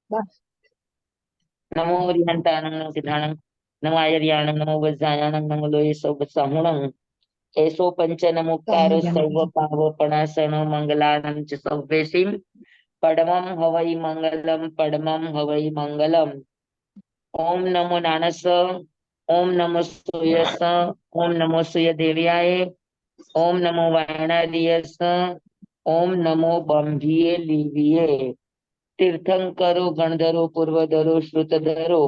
બસ. નમો રિહંતાણં નમો સિદ્ધાણં નમો આયર્યાણં નમો વજ્જાયાણં નમો લોહે સૌ એસો પંચન મુક્તારો સર્વ પાવપણાસનો મંગલાનં ચ સૌવેશીમ પડમં હવૈ મંગલમ પડમં હવૈ મંગલમ. ઓમ નમો નાનસ ઓમ નમો સૂયસ ઓમ નમો સૂય દેવ્યાય ઓમ નમો વાયણાદિયસ ઓમ નમો બંભીએ લીવીએ. તીર્થંકરો ગણધરો પૂર્વધરો શ્રુતધરો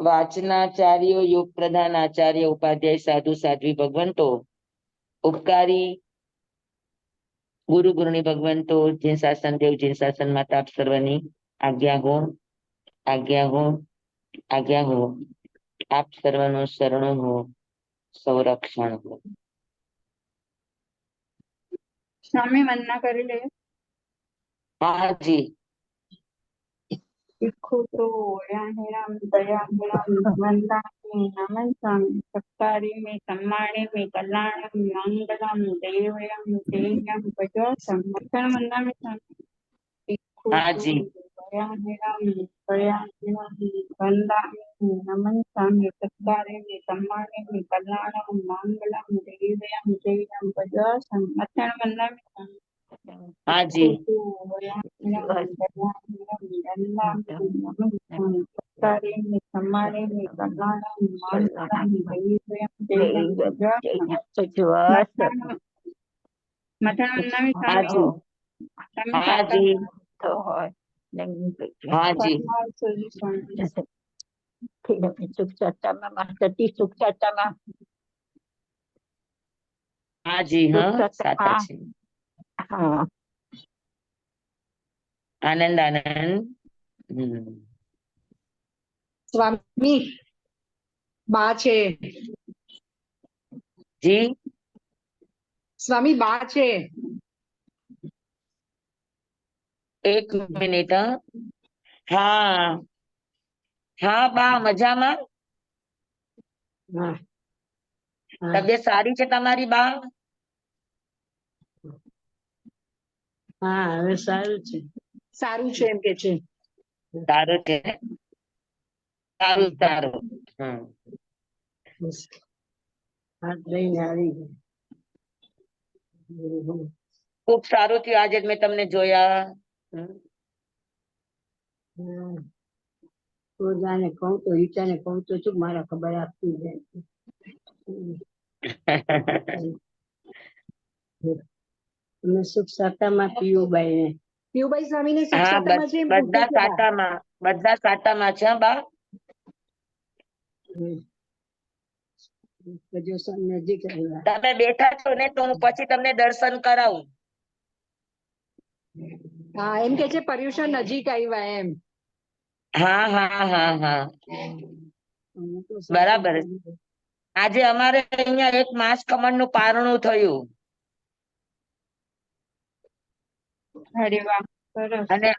વાચનાચાર્યો યોગ પ્રધાન આચાર્ય ઉપાધ્યાય સાધુ સાધ્વી ભગવંતો ઉપકારી ગુરુ ગુરુની ભગવંતો જીન શાસન દેવ જીન શાસન માતા આપ સર્વની આજ્ઞા હો આજ્ઞા હો આજ્ઞા હો. આપ સર્વનું શરણું હો સંરક્ષણ હો. સ્વામી વંદના કરી લે. હા જી. વિખુતો યાહિરામ દયાહિરામ વંદામિ નમન સ્વામી સત્કારી મે સમ્માણી મે કલ્યાણમ મંગલમ દેવયમ તેયમ ભજો સંવત્સર વંદામિ સ્વામી હા વિખુતો જી. યાહિરામ દયાહિરામ વંદામિ નમન સ્વામી સત્કારી મે સમ્માણી મે કલ્યાણમ મંગલમ દેવયમ તેયમ ભજો સંવત્સર વંદામિ સ્વામી હા જી. હા જી. હા જી. હા જી. હા જી. હા સાચા છે. આનંદ આનંદ. સ્વામી બા છે. જી. સ્વામી બા છે. એક મિનિટ. હા હા બા મજામાં. તબિયત સારી છે તમારી બા. હા હવે સારું છે. સારું છે એમ કે છે. સારું છે. સારું સારું. હાથ લઈને આવી. ખુબ સારું થયું આજે મેં તમને જોયા. જાને કહું તો રીચાને કહું તો શું મારા ખબર આપતી જાય. અમે સુખ સાતામાં પીયુબાઈ ને પીયુબાઈ સ્વામી ને સુખ હા સાતામાં છે એમ પૂછે બધા છે બા. સાટામાં છે બા. નજીક આવ્યા. તમે બેઠા છો ને તો હું પછી તમને દર્શન કરાવું. હા એમ કે છે પર્યુષણ નજીક આવ્યા એમ. હા હા હા હા બરાબર. આજે અમારે અહીંયા એક માસ કમળ નું પારણું થયું. અરે વાહ સરસ. અને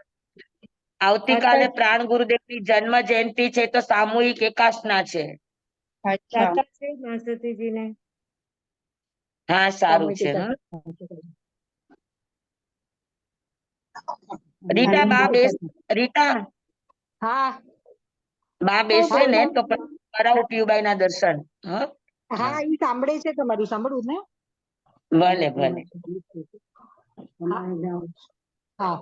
આવતીકાલે પ્રાણ ગુરુદેવ ની જન્મ જયંતિ છે તો સામૂહિક એકાસના છે. અચ્છા હા સારું છે. હા રીટા બા રીટા હા બા બેસે ને તો પછી કરાવું પીયુબાઈ ના દર્શન. હા એ સાંભળે છે તમારું સાંભળવું ને. ભલે ભલે. હા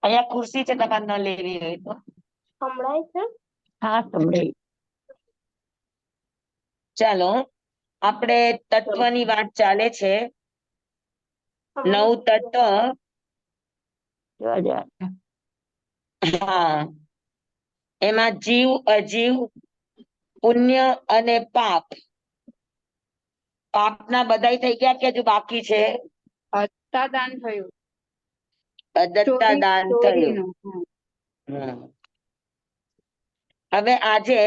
અહીંયા ખુરશી છે તમારે ન લેવી હોય તો. સંભળાય છે. હા સંભળાય. ચાલો આપણે તત્વની વાત ચાલે છે. 9 તત્વ. હા એમાં જીવ અજીવ પુણ્ય અને પાપ. પાપના બધાય થઈ ગયા કે હજુ બાકી છે. અત્તાદાન થયું. અદત્તા દાન થયું. હવે આજે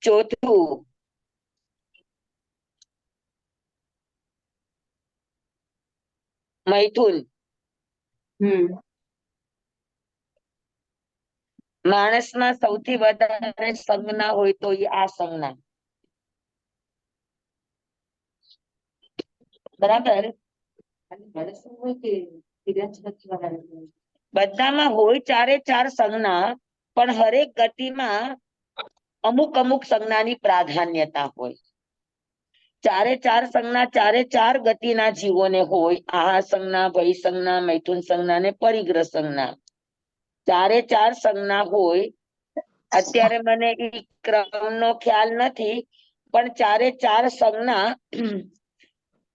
ચોથું. મૈથુન. માણસમાં સૌથી વધારે સંજ્ઞા હોય તો એ આ સંજ્ઞા. બરાબર. બધામાં હોય ચારે ચાર સંજ્ઞા, પણ હરેક ગતિમાં અમુક અમુક સંજ્ઞાની પ્રાધાન્યતા હોય. ચારે ચાર સંજ્ઞા ચારે ચાર ગતિના જીવોને હોય. આ સંજ્ઞા, ભય સંજ્ઞા, મૈથુન સંજ્ઞા ને પરિગ્રહ સંજ્ઞા, ચારે ચાર સંજ્ઞા હોય. અત્યારે મને એ ક્રમનો ખ્યાલ નથી, પણ ચારે ચાર સંજ્ઞા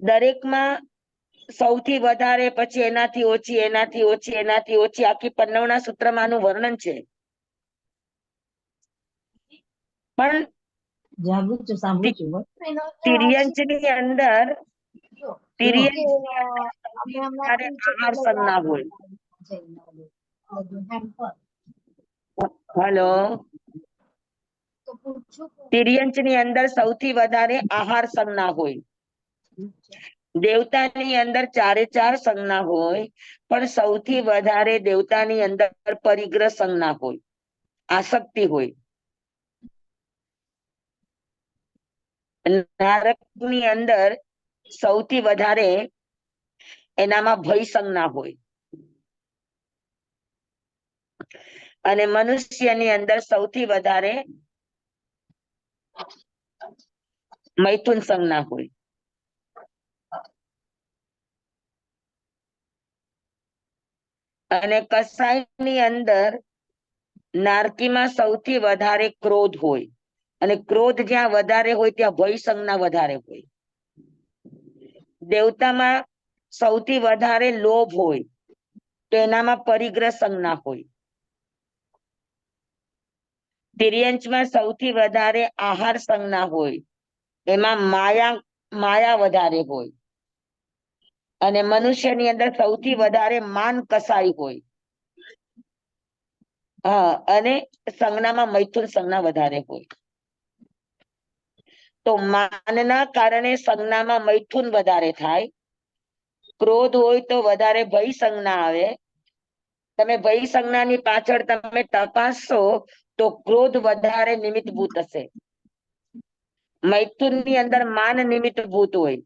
દરેકમાં સૌથી વધારે, પછી એનાથી ઓછી, એનાથી ઓછી, એનાથી ઓછી, આખી પન્નવના સૂત્રમાં આનું વર્ણન છે. પણ તિર્યંચની અંદર આહાર સંજ્ઞા હોય. હલો, તિર્યંચની અંદર સૌથી વધારે આહાર સંજ્ઞા હોય. દેવતાની અંદર ચારે ચાર સંજ્ઞા હોય, પણ સૌથી વધારે દેવતાની અંદર પરિગ્રહ સંજ્ઞા હોય, આસક્તિ હોય. નારકની અંદર સૌથી વધારે એનામાં ભય સંજ્ઞા હોય, અને મનુષ્યની અંદર સૌથી વધારે મૈથુન સંજ્ઞા હોય. અને કસાયની અંદર નારકીમાં સૌથી વધારે ક્રોધ હોય, અને ક્રોધ જ્યાં વધારે હોય ત્યાં ભય સંજ્ઞા વધારે હોય. દેવતામાં સૌથી વધારે લોભ હોય, તો એનામાં પરિગ્રહ સંજ્ઞા હોય. તિર્યંચમાં સૌથી વધારે આહાર સંજ્ઞા હોય, એમાં માયા વધારે હોય. અને મનુષ્યની અંદર સૌથી વધારે માન કસાઈ હોય. હા, અને સંજ્ઞામાં મૈથુન સંજ્ઞા વધારે હોય. તો માનના કારણે સંજ્ઞામાં મૈથુન વધારે થાય. ક્રોધ હોય તો વધારે ભય સંજ્ઞા આવે. તમે ભય સંજ્ઞાની પાછળ તમે તપાસશો તો ક્રોધ વધારે નિમિત્તભૂત હશે. મૈથુનની અંદર માન નિમિત્તભૂત હોય.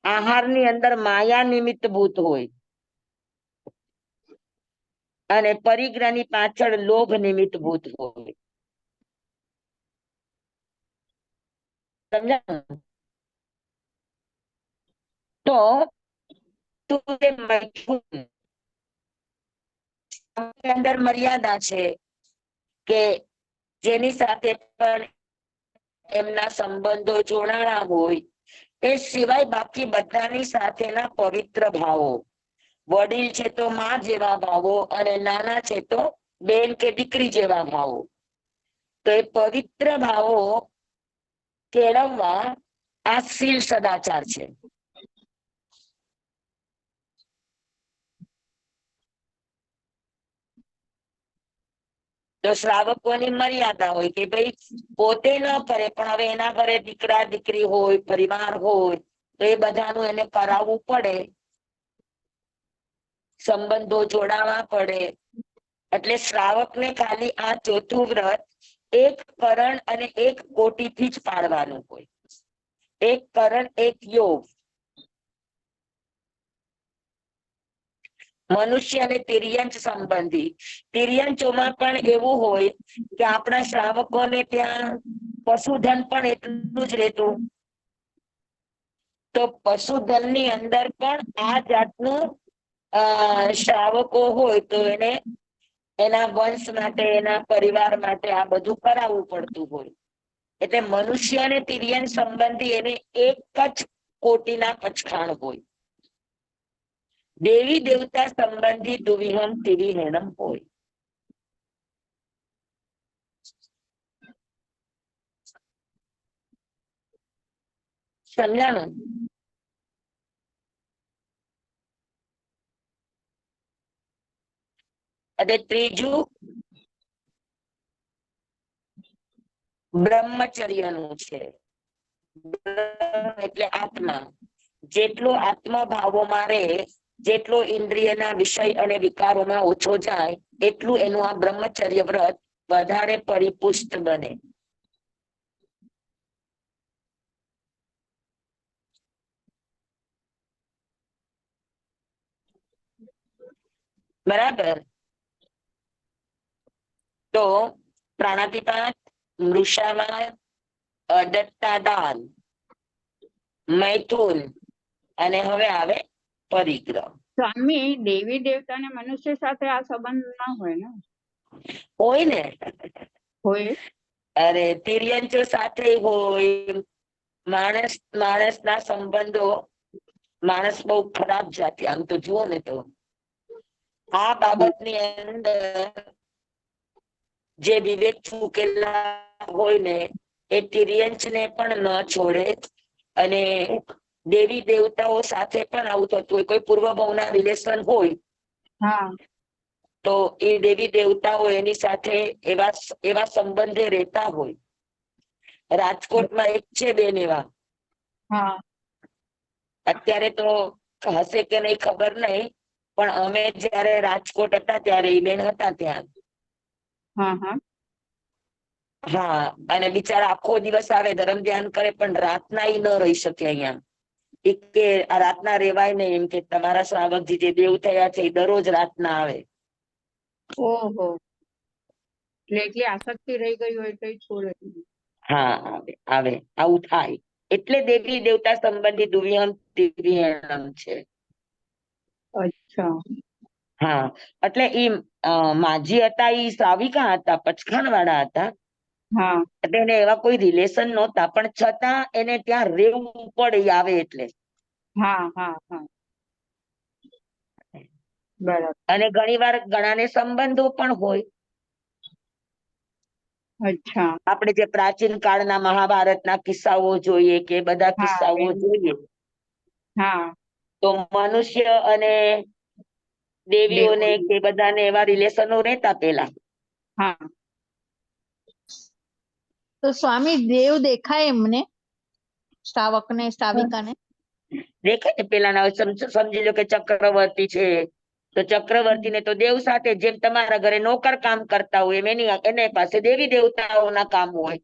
આહારની અંદર માયા નિમિત્તભૂત હોય. અને પરિગ્રહની પાછળ લોભ નિમિત્તભૂત હોય. સમજાયું? તો મૈથુન અંદર મર્યાદા છે કે જેની સાથે પણ એમના સંબંધો જોડાણા હોય, એ સિવાય બાકી બધાની સાથેના પવિત્ર ભાવો, વડીલ છે તો માં જેવા ભાવો, અને નાના છે તો બેન કે દીકરી જેવા ભાવો, તો એ પવિત્ર ભાવો કેળવવા આ શીલ સદાચાર છે. તો શ્રાવકોની મર્યાદા હોય કે ભાઈ પોતે ન કરે, પણ હવે એના ઘરે દીકરા દીકરી હોય, પરિવાર હોય, તો એ બધાનું એને કરાવવું પડે, સંબંધો જોડાવા પડે. એટલે શ્રાવકને ખાલી આ ચોથું વ્રત એક કરણ અને એક કોટીથી જ પાડવાનું હોય. એક કરણ એક યોગ. મનુષ્ય અને તિર્યંચ સંબંધી. તિર્યંચોમાં પણ એવું હોય કે આપણા શ્રાવકોને ત્યાં પશુધન પણ એટલું જ રહેતું. તો પશુધન ની અંદર પણ આ જાતનું શ્રાવકો હોય તો એને એના વંશ માટે, એના પરિવાર માટે આ બધું કરાવવું પડતું હોય. એટલે મનુષ્ય અને તિર્યન સંબંધી એને એક જ કોટીના પચખાણ હોય. દેવી દેવતા સંબંધી દુવિહમ તિવિહેણમ હોય. સમજાણું? અને ત્રીજું બ્રહ્મચર્યનું છે. એટલે આત્મા. જેટલો આત્મભાવોમાં રહે, જેટલો ઇન્દ્રિયના વિષય અને વિકારોમાં ઓછો જાય, એટલું એનું આ બ્રહ્મચર્ય વ્રત વધારે પરિપુષ્ટ બને. બરાબર. તો પ્રાણાતિપાત, મૃષાવાદ, અદત્તાદાન, મૈથુન અને હવે આવે પરિગ્રહ. સ્વામી, દેવી દેવતા ને મનુષ્ય સાથે આ સંબંધ ના હોય ને? હોય ને. હોય. અરે તિર્યંચો સાથે હોય. માણસના સંબંધો, માણસ બહુ ખરાબ જાતિ આમ તો જુઓ ને તો. આ બાબતની અંદર જે વિવેક મૂકેલા હોય ને એ તિર્યંચ ને પણ ન છોડે. અને દેવી દેવતાઓ સાથે પણ આવું થતું હોય. કોઈ પૂર્વ ભાવના રિલેશન હોય હા, તો એ દેવી દેવતાઓ એની સાથે એવા સંબંધે રહેતા હોય. રાજકોટમાં એક છે બેન એવા. હા, અત્યારે તો હશે કે નહીં ખબર નહીં, પણ અમે જયારે રાજકોટ હતા ત્યારે એ બેન હતા ત્યાં. હા, હા, હા, અને બિચારા આખો દિવસ આવે, ધર્મ ધ્યાન કરે, પણ રાતના ઈ ન રહી શકે અહીંયા. કે આ રાતના રેવાય નહીં, એમ કે તમારા શ્રાવકજી જે દેવ થયા છે એ દરરોજ રાતના આવે. ઓહો, એટલે એટલી આસક્તિ રહી ગઈ હોય તો છોડે નહીં. હા, આવે આવે આવું થાય. એટલે દેવી દેવતા સંબંધી દુવ્યમ તિર્યમ છે. અચ્છા. હા, એટલે ઈ માજી હતા, ઈ શ્રાવિકા હતા, પચખાણ વાળા હતા. હા, એટલે એને એવા કોઈ રિલેશન નહોતા, પણ છતાં એને ત્યાં રહેવું પડે ઈ આવે એટલે. હા, હા, હા, બરાબર. અને ઘણી વાર ઘણાને સંબંધો પણ હોય. અચ્છા. આપણે જે પ્રાચીન કાળના મહાભારતના કિસ્સાઓ જોઈએ કે બધા હા, કિસ્સાઓ જોઈએ, હા, તો મનુષ્ય અને દેવીઓને દેવોની. કે બધાને એવા રિલેશનો રહેતા પેલા. હા, તો સ્વામી દેવ દેખાય એમને, શ્રાવક ને શ્રાવિકા ને? દેખાય ને પેલાના સમજી લો કે ચક્રવર્તી છે, તો ચક્રવર્તી ને તો દેવ સાથે, જેમ તમારા ઘરે નોકર કામ કરતા હોય એમ એને પાસે દેવી દેવતાઓના કામ હોય.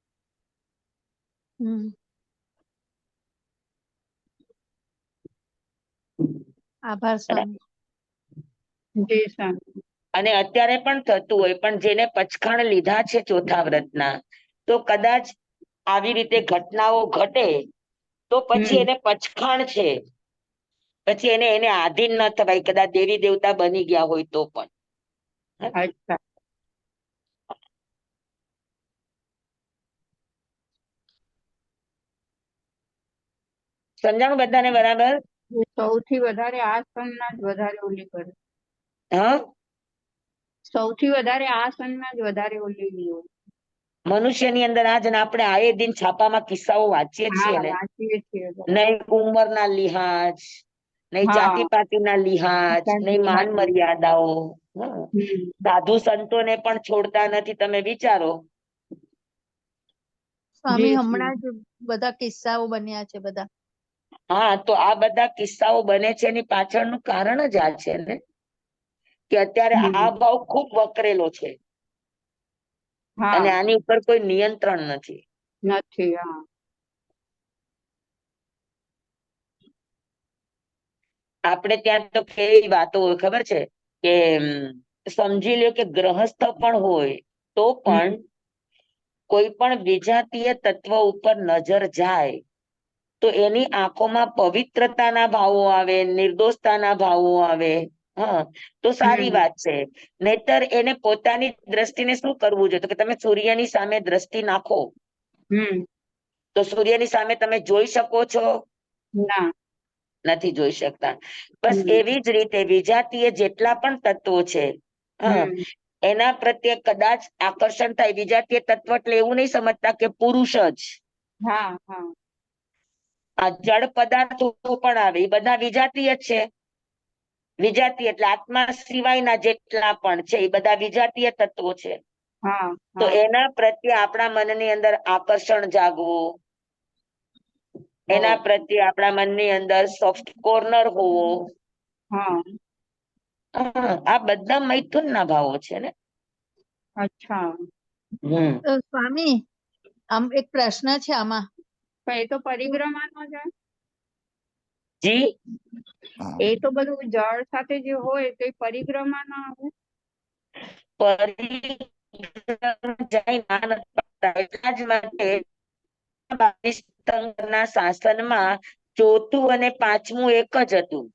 આભાર સ્વામી. જી સ્વામી. અને અત્યારે પણ થતું હોય, પણ જેને પચખાણ લીધા છે ચોથા વ્રતના, તો કદાચ આવી રીતે ઘટનાઓ ઘટે તો પછી એને પચખાણ છે, પછી એને આધીન ન થવાય. કદાચ દેવી દેવતા બની ગયા હોય તો પણ. અચ્છા. સમજાણું બધાને બરાબર? સૌથી વધારે આ સંજ્ઞા જ વધારે ઓલી કરે. હા, સૌથી વધારે આ સંજ્ઞા જ વધારે ઓલી હોય. મનુષ્યની અંદર આજ ને આપણે આયે દિન છાપામાં કિસ્સાઓ વાંચીએ છીએ હા, ને, વાંચીએ છીએ બરાબર. નહીં ઉંમરના લિહાજ, નહીં જાતિ હા, પાતિના લિહાજ, નહીં સાચી માન વાત. મર્યાદાઓ. હમ. સાધુ સંતોને પણ છોડતા નથી. તમે વિચારો. સ્વામી જી હમણાં જ બધા કિસ્સાઓ બન્યા છે બધા. હા, તો આ બધા કિસ્સાઓ બને છે એની પાછળનું કારણ જ આ છે ને, કે અત્યારે આ ભાવ ખૂબ વકરેલો છે અને હા, આની ઉપર કોઈ નિયંત્રણ નથી. નથી. હા, આપણે ત્યાં તો કેવી વાતો હોય ખબર છે કે સમજી લ્યો કે ગ્રહસ્થ પણ હોય તો પણ કોઈ પણ વિજાતીય તત્વ ઉપર નજર જાય તો એની આંખોમાં પવિત્રતાના ભાવો આવે, નિર્દોષતાના ભાવો આવે. હા, તો સારી વાત છે. નહીતર એને પોતાની દ્રષ્ટિને શું કરવું જોઈએ? તો કે તમે સૂર્યની સામે દ્રષ્ટિ નાખો હમ. તો સૂર્યની સામે તમે જોઈ શકો છો? ના. નથી જોઈ શકતા. બસ હમ. એવી જ રીતે વિજાતીય જેટલા પણ તત્વો છે, હા, હમ. એના પ્રત્યે કદાચ આકર્ષણ થાય. વિજાતીય તત્વ એટલે એવું નહીં સમજતા કે પુરુષ જ. હા, હા, આ જળ પદાર્થો પણ આવે, એ બધા વિજાતીય જ છે. વિજાતીય એટલે આત્મા સિવાયના જેટલા પણ છે એ બધા વિજાતીય તત્વો છે. હા, તો હા. એના પ્રત્યે આપણા મનની અંદર આકર્ષણ જાગવું, એના ઓ, પ્રત્યે આપણા મનની અંદર સોફ્ટ કોર્નર હોવો, હા. આ બધા મૈથુન ના ભાવો છે ને. અચ્છા. તો સ્વામી આમ એક પ્રશ્ન છે આમાં. પણ એ તો પરિક્રમાનો છે. જી, એ તો બધું જળ સાથે જે હોય તે પરિક્રમા ના આવે. પરિક્રમા જાય ના નથી પાડતા. એટલા જ માટે 22 તીર્થંકરના શાસનમાં ચોથું અને પાંચમું એક જ હતું.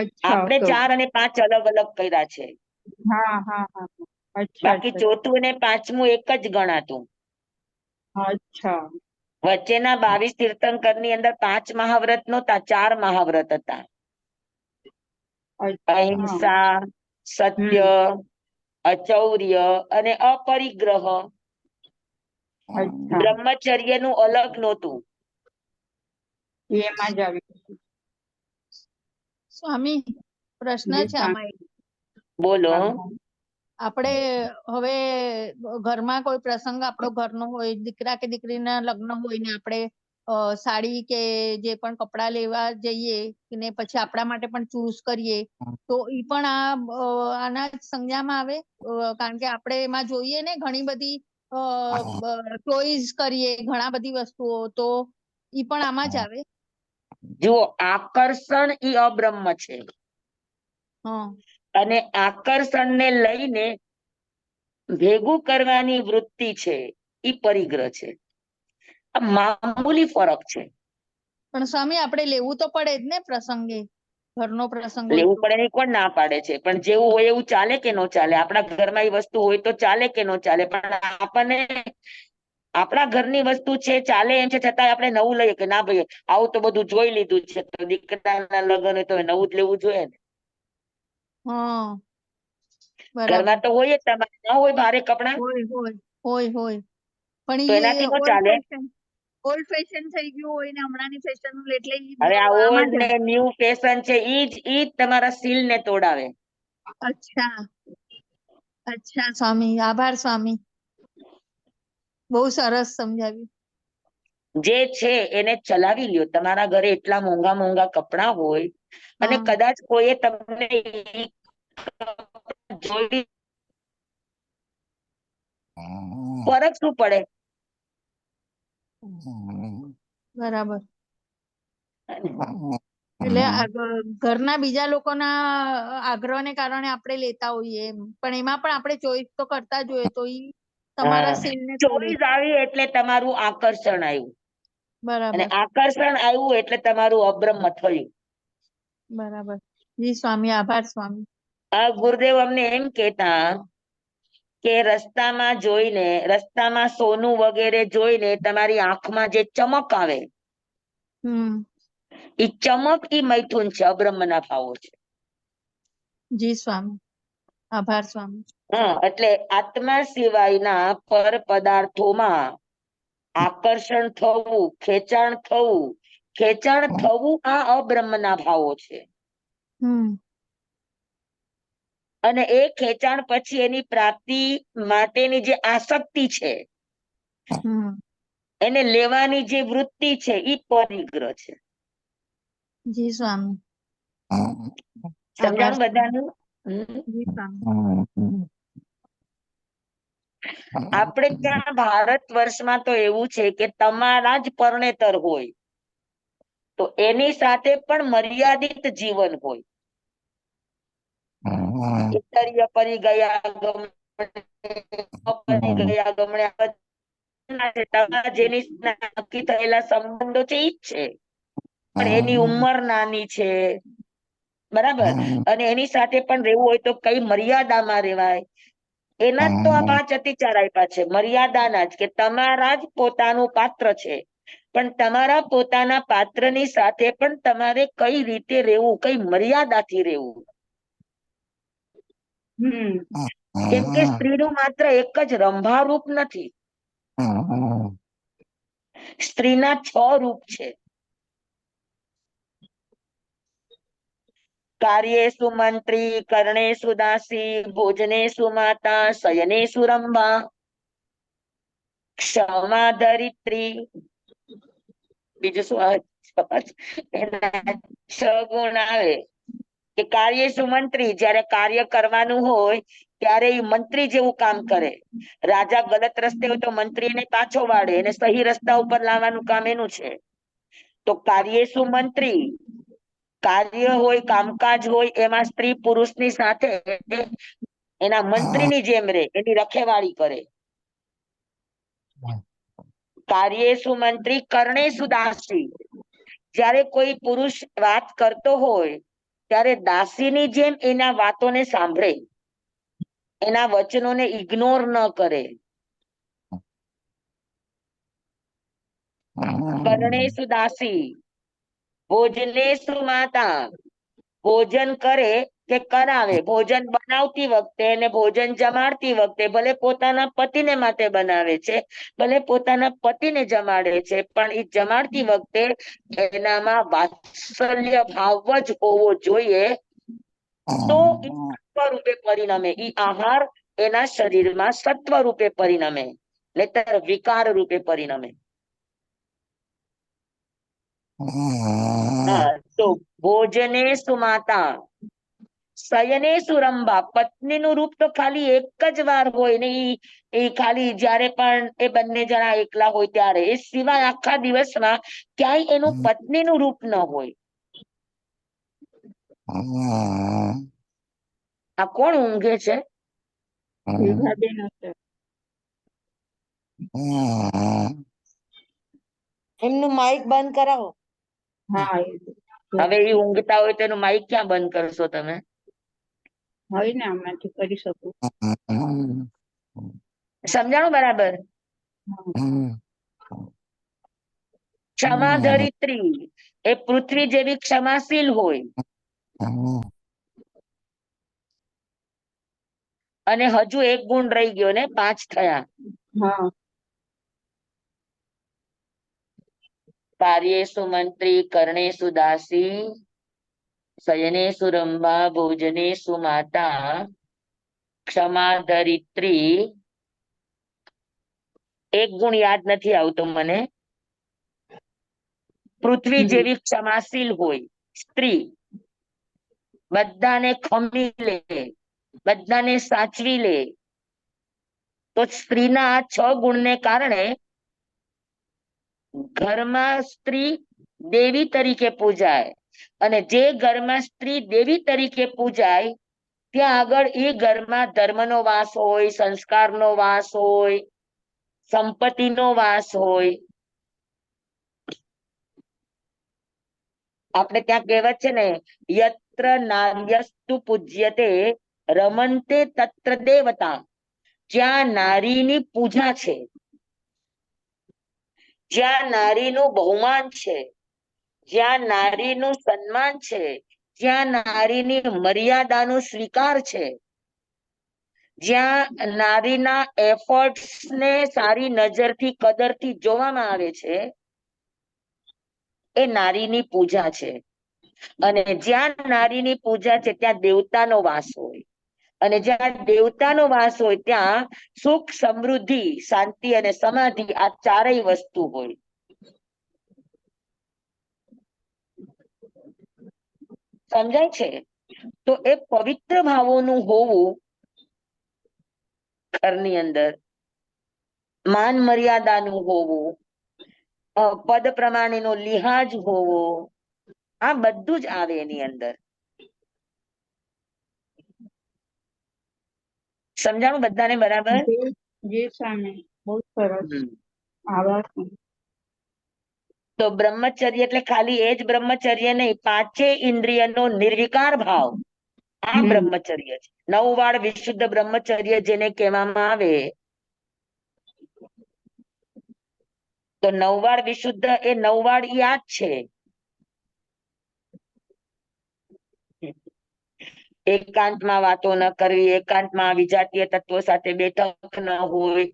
અચ્છા આપણે તો 4 અને 5 અલગ અલગ કર્યા છે. હા હા હા હા. અચ્છા બાકી અચ્છા ચોથું અને પાંચમું એક જ ગણાતું. અચ્છા વચ્ચેના 22 તીર્થંકરની અંદર 5 મહાવ્રત નહોતા, 4 મહાવ્રત હતા. અચ્છા. અહિંસા, હમ સત્ય, અચૌર્ય અને અપરિગ્રહ. અચ્છા બ્રહ્મચર્યનું અલગ નહોતું. એમાં જ આવી. સ્વામી પ્રશ્ન જી છે આમાં એક. બોલો. આપણે હવે ઘરમાં કોઈ પ્રસંગ આપણો ઘરનો હોય, દીકરા કે દીકરીના લગ્ન હોય ને આપણે સાડી કે જે પણ કપડા લેવા જઈએ ને પછી આપણા માટે પણ ચૂઝ કરીએ તો ઈ પણ આના જ સંજ્ઞામાં આવે. કારણ કે આપણે એમાં જોઈએ ને ઘણી બધી ચોઈસ કરીએ ઘણા બધી વસ્તુઓ, તો ઈ પણ આમાં જ આવે. જુઓ, આકર્ષણ ઈ અબ્રહ્મ છે હા અને આકર્ષણને લઈને ભેગું કરવાની વૃત્તિ છે ઈ પરિગ્રહ છે. આ મામૂલી ફરક છે. પણ સ્વામી આપણે લેવું તો પડે જ ને પ્રસંગે, ઘરનો પ્રસંગ હોય લેવું તો. પડે, કોણ ના પાડે છે, પણ જેવું હોય એવું ચાલે કે ન ચાલે? આપણા ઘરમાં એ વસ્તુ હોય તો ચાલે કે ન ચાલે? પણ આપણને આપણા ઘરની વસ્તુ છે ચાલે એમ છે છતાં આપણે નવું લઈએ કે ના ભાઈ આવું તો બધું જોઈ લીધું છે, તો દીકરાના લગ્ન હોય તો નવું જ લેવું જોઈએ ને. હા બરાબર. ઘરમાં તો હોય જ, તમારે ન હોય ભારે કપડા હોય હોય હોય હોય પણ તો ઈ એનાથી ન ચાલે. ઓલ્ડ ફેશન થઈ ગયું હોય ને હમણાંની ફેશન એટલે ઈ હવે આ આમાં ઓલ્ડ જ ને ન્યુ ફેશન છે ઈ જ તમારા સીલ ને તોડાવે. અચ્છા અચ્છા સ્વામી, આભાર સ્વામી, બહુ સરસ સમજાવ્યું. જે છે એને ચલાવી લ્યો. તમારા ઘરે એટલા મોંઘા મોંઘા કપડા હોય અને હા કદાચ કોઈએ તમને ઈ જોઈ, ફરક શું પડે? બરાબર. એટલે ઘરના બીજા લોકોના આગ્રહને કારણે આપણે લેતા હોઈએ એમ, પણ એમાં પણ આપણે ચોઈસ તો કરતા જ હોઈએ, તો ઈ તમારા હા, સીલને તોડે. ચોઈસ આવી એટલે તમારું આકર્ષણ આવ્યું અને બરાબર આકર્ષણ આવ્યું એટલે તમારું અબ્રહ્મ થયું. બરાબર. જી સ્વામી, આભાર સ્વામી. આ ગુરુદેવ અમને એમ કેતા કે રસ્તામાં સોનું વગેરે જોઈને તમારી આંખમાં જે ચમક આવે હમ એ ચમક ઈ મૈથુન છે, અબ્રહ્મના ભાવો છે. જી સ્વામી, આભાર સ્વામી. હા, એટલે આત્મા સિવાયના પર પદાર્થોમાં આકર્ષણ થવું, ખેંચાણ થવું આ અબ્રહ્મના ભાવો છે. હમ અને એ ખેંચાણ પછી એની પ્રાપ્તિ માટેની જે આસક્તિ છે, હમ એને લેવાની જે વૃત્તિ છે ઈ પરિગ્રહ છે. જી સ્વામી, આભાર સમજાણું સ્વામી. બધાનું? જી સ્વામી. આપણે ત્યાં ભારત વર્ષમાં તો એવું છે કે તમારા જ પરણેતર હોય તો એની સાથે પણ મર્યાદિત જીવન હોય. ઇતર્ય પરી ગયા જેની નક્કી થયેલા સંબંધો છે ઈ જ છે, પણ એની ઉંમર નાની છે, બરાબર, અને એની સાથે પણ રહેવું હોય તો કઈ મર્યાદામાં રહેવાય. એના જ તો આ 5 અતિચાર આપ્યા છે, મર્યાદાના જ, કે તમારા જ પોતાનું પાત્ર છે પણ તમારા પોતાના પાત્રની સાથે પણ તમારે કઈ રીતે રહેવું, કઈ મર્યાદાથી રહેવું. હમ કેમ કે સ્ત્રીનું માત્ર એક જ રંભારૂપ નથી, સ્ત્રીના 6 રૂપ છે. કાર્યેષુ મંત્રી, કર્ણેષુ દાસી, ભોજનેષુ માતા, શયનેષુ રંભા, ક્ષમા ધરિત્રી. બીજું શું આવે? એના 6 ગુણ આવે કે કાર્યેષુ મંત્રી, જયારે કાર્ય કરવાનું હોય ત્યારે એ મંત્રી જેવું કામ કરે. રાજા ગલત રસ્તે હોય તો મંત્રી એને પાછો વાળે, એને સહી રસ્તા ઉપર લાવવાનું કામ એનું છે. તો કાર્યેષુ મંત્રી, કાર્ય હોય, કામકાજ હોય, એમાં સ્ત્રી પુરુષની સાથે એના મંત્રીની જેમ રે, એની રખેવાળી કરે. કાર્યેષુ મંત્રી કર્ણેષુ દાસી. જ્યારે કોઈ પુરુષ વાત કરતો હોય ત્યારે દાસીની જેમ એના વાતોને સાંભળે, એના વચનોને ઇગ્નોર ન કરે. કર્ણેષુ દાસી ભોજનેષુ માતા. ભોજન કરે કે કરાવે, ભોજન બનાવતી વખતે અને ભોજન જમાડતી વખતે ભલે પોતાના પતિને માટે બનાવે છે, ભલે પોતાના પતિને જમાડે છે, પણ એ જમાડતી વખતે એનામાં વાત્સલ્ય ભાવ જ હોવો જોઈએ, તો ઈ સત્વ રૂપે પરિણમે. ઈ આહાર એના શરીરમાં સત્વ રૂપે પરિણમે, નહીતર વિકાર રૂપે પરિણમે. તો ભોજનેષુ માતા શયનેષુ રંભા. પત્નીનું રૂપ તો ખાલી એક જ વાર હોય ને, એ ખાલી જ્યારે પણ એ બંને જણા એકલા હોય ત્યારે. એ સિવાય આખા દિવસમાં ક્યાંય એનું પત્નીનું રૂપ ન હોય. આ કોણ ઊંઘે છે? વિભાબેન હશે. એમનું માઇક બંધ કરાવો. હા, હવે એ ઊંઘતા હોય તો એનું માઇક ક્યાં બંધ કરશો તમે? હોય ને, આમાંથી કરી શકું. સમજાણું બરાબર? ક્ષમા ધરિત્રી એ પૃથ્વી જેવી ક્ષમાશીલ હોય. અને હજુ એક ગુણ રહી ગયો ને, 5 થયા. હા, કાર્યેષુ મંત્રી કર્ણેષુ દાસી શયનેષુ રંભા ભોજનેષુ માતા ક્ષમા ધરિત્રી. એક ગુણ યાદ નથી આવતો મને. પૃથ્વી જેવી ક્ષમાશીલ હોય સ્ત્રી, બધાને ખમી લે, બધાને સાચવી લે. તો સ્ત્રીના આ 6 ગુણને કારણે ઘરમાં સ્ત્રી દેવી તરીકે પૂજાય. અને જે ઘરમાં સ્ત્રી દેવી તરીકે પૂજાય ત્યાં આગળ એ ઘરમાં ધર્મનો વાસ હોય, સંસ્કારનો વાસ હોય, સંપત્તિનો વાસ હોય. આપણે ત્યાં કહેવત છે ને, યત્ર નાર્યસ્તુ પૂજ્યતે રમન્તે તત્ર દેવતા. જ્યાં નારીની પૂજા છે, જ્યાં નારીનું બહુમાન છે, જ્યાં નારીનું સન્માન છે, જ્યાં નારીની મર્યાદાનો સ્વીકાર છે, જ્યાં નારીના એફર્ટ્સને સારી નજરથી, કદરથી જોવામાં આવે છે, એ નારીની પૂજા છે. અને જ્યાં નારીની પૂજા છે ત્યાં દેવતાનો વાસ હોય. અને જ્યાં દેવતાનો વાસ હોય ત્યાં સુખ, સમૃદ્ધિ, શાંતિ અને સમાધિ, આ 4ય વસ્તુ હોય. સમજાય છે? તો એ પવિત્ર ભાવોનું હોવું ઘરની અંદર, માન મર્યાદાનું હોવું, પદ પ્રમાણેનો લિહાજ હોવો, આ બધું જ આવે એની અંદર. સમજાણું બધાને બરાબર? જે સામે બહુ સરસ. આભાર. તો બ્રહ્મચર્ય એટલે ખાલી એ જ બ્રહ્મચર્ય નહીં, 5 ઇન્દ્રિયનો નિર્વિકાર ભાવ, આ બ્રહ્મચર્ય છે. 9 વાળ વિશુદ્ધ બ્રહ્મચર્ય જેને કહેવામાં આવે, તો 9 વાળ વિશુદ્ધ એ 9 વાળ યાદ છે. એકાંતમાં વાતો ન કરવી, એકાંતમાં વિજાતીય તત્વો સાથે બેઠક ન હોય,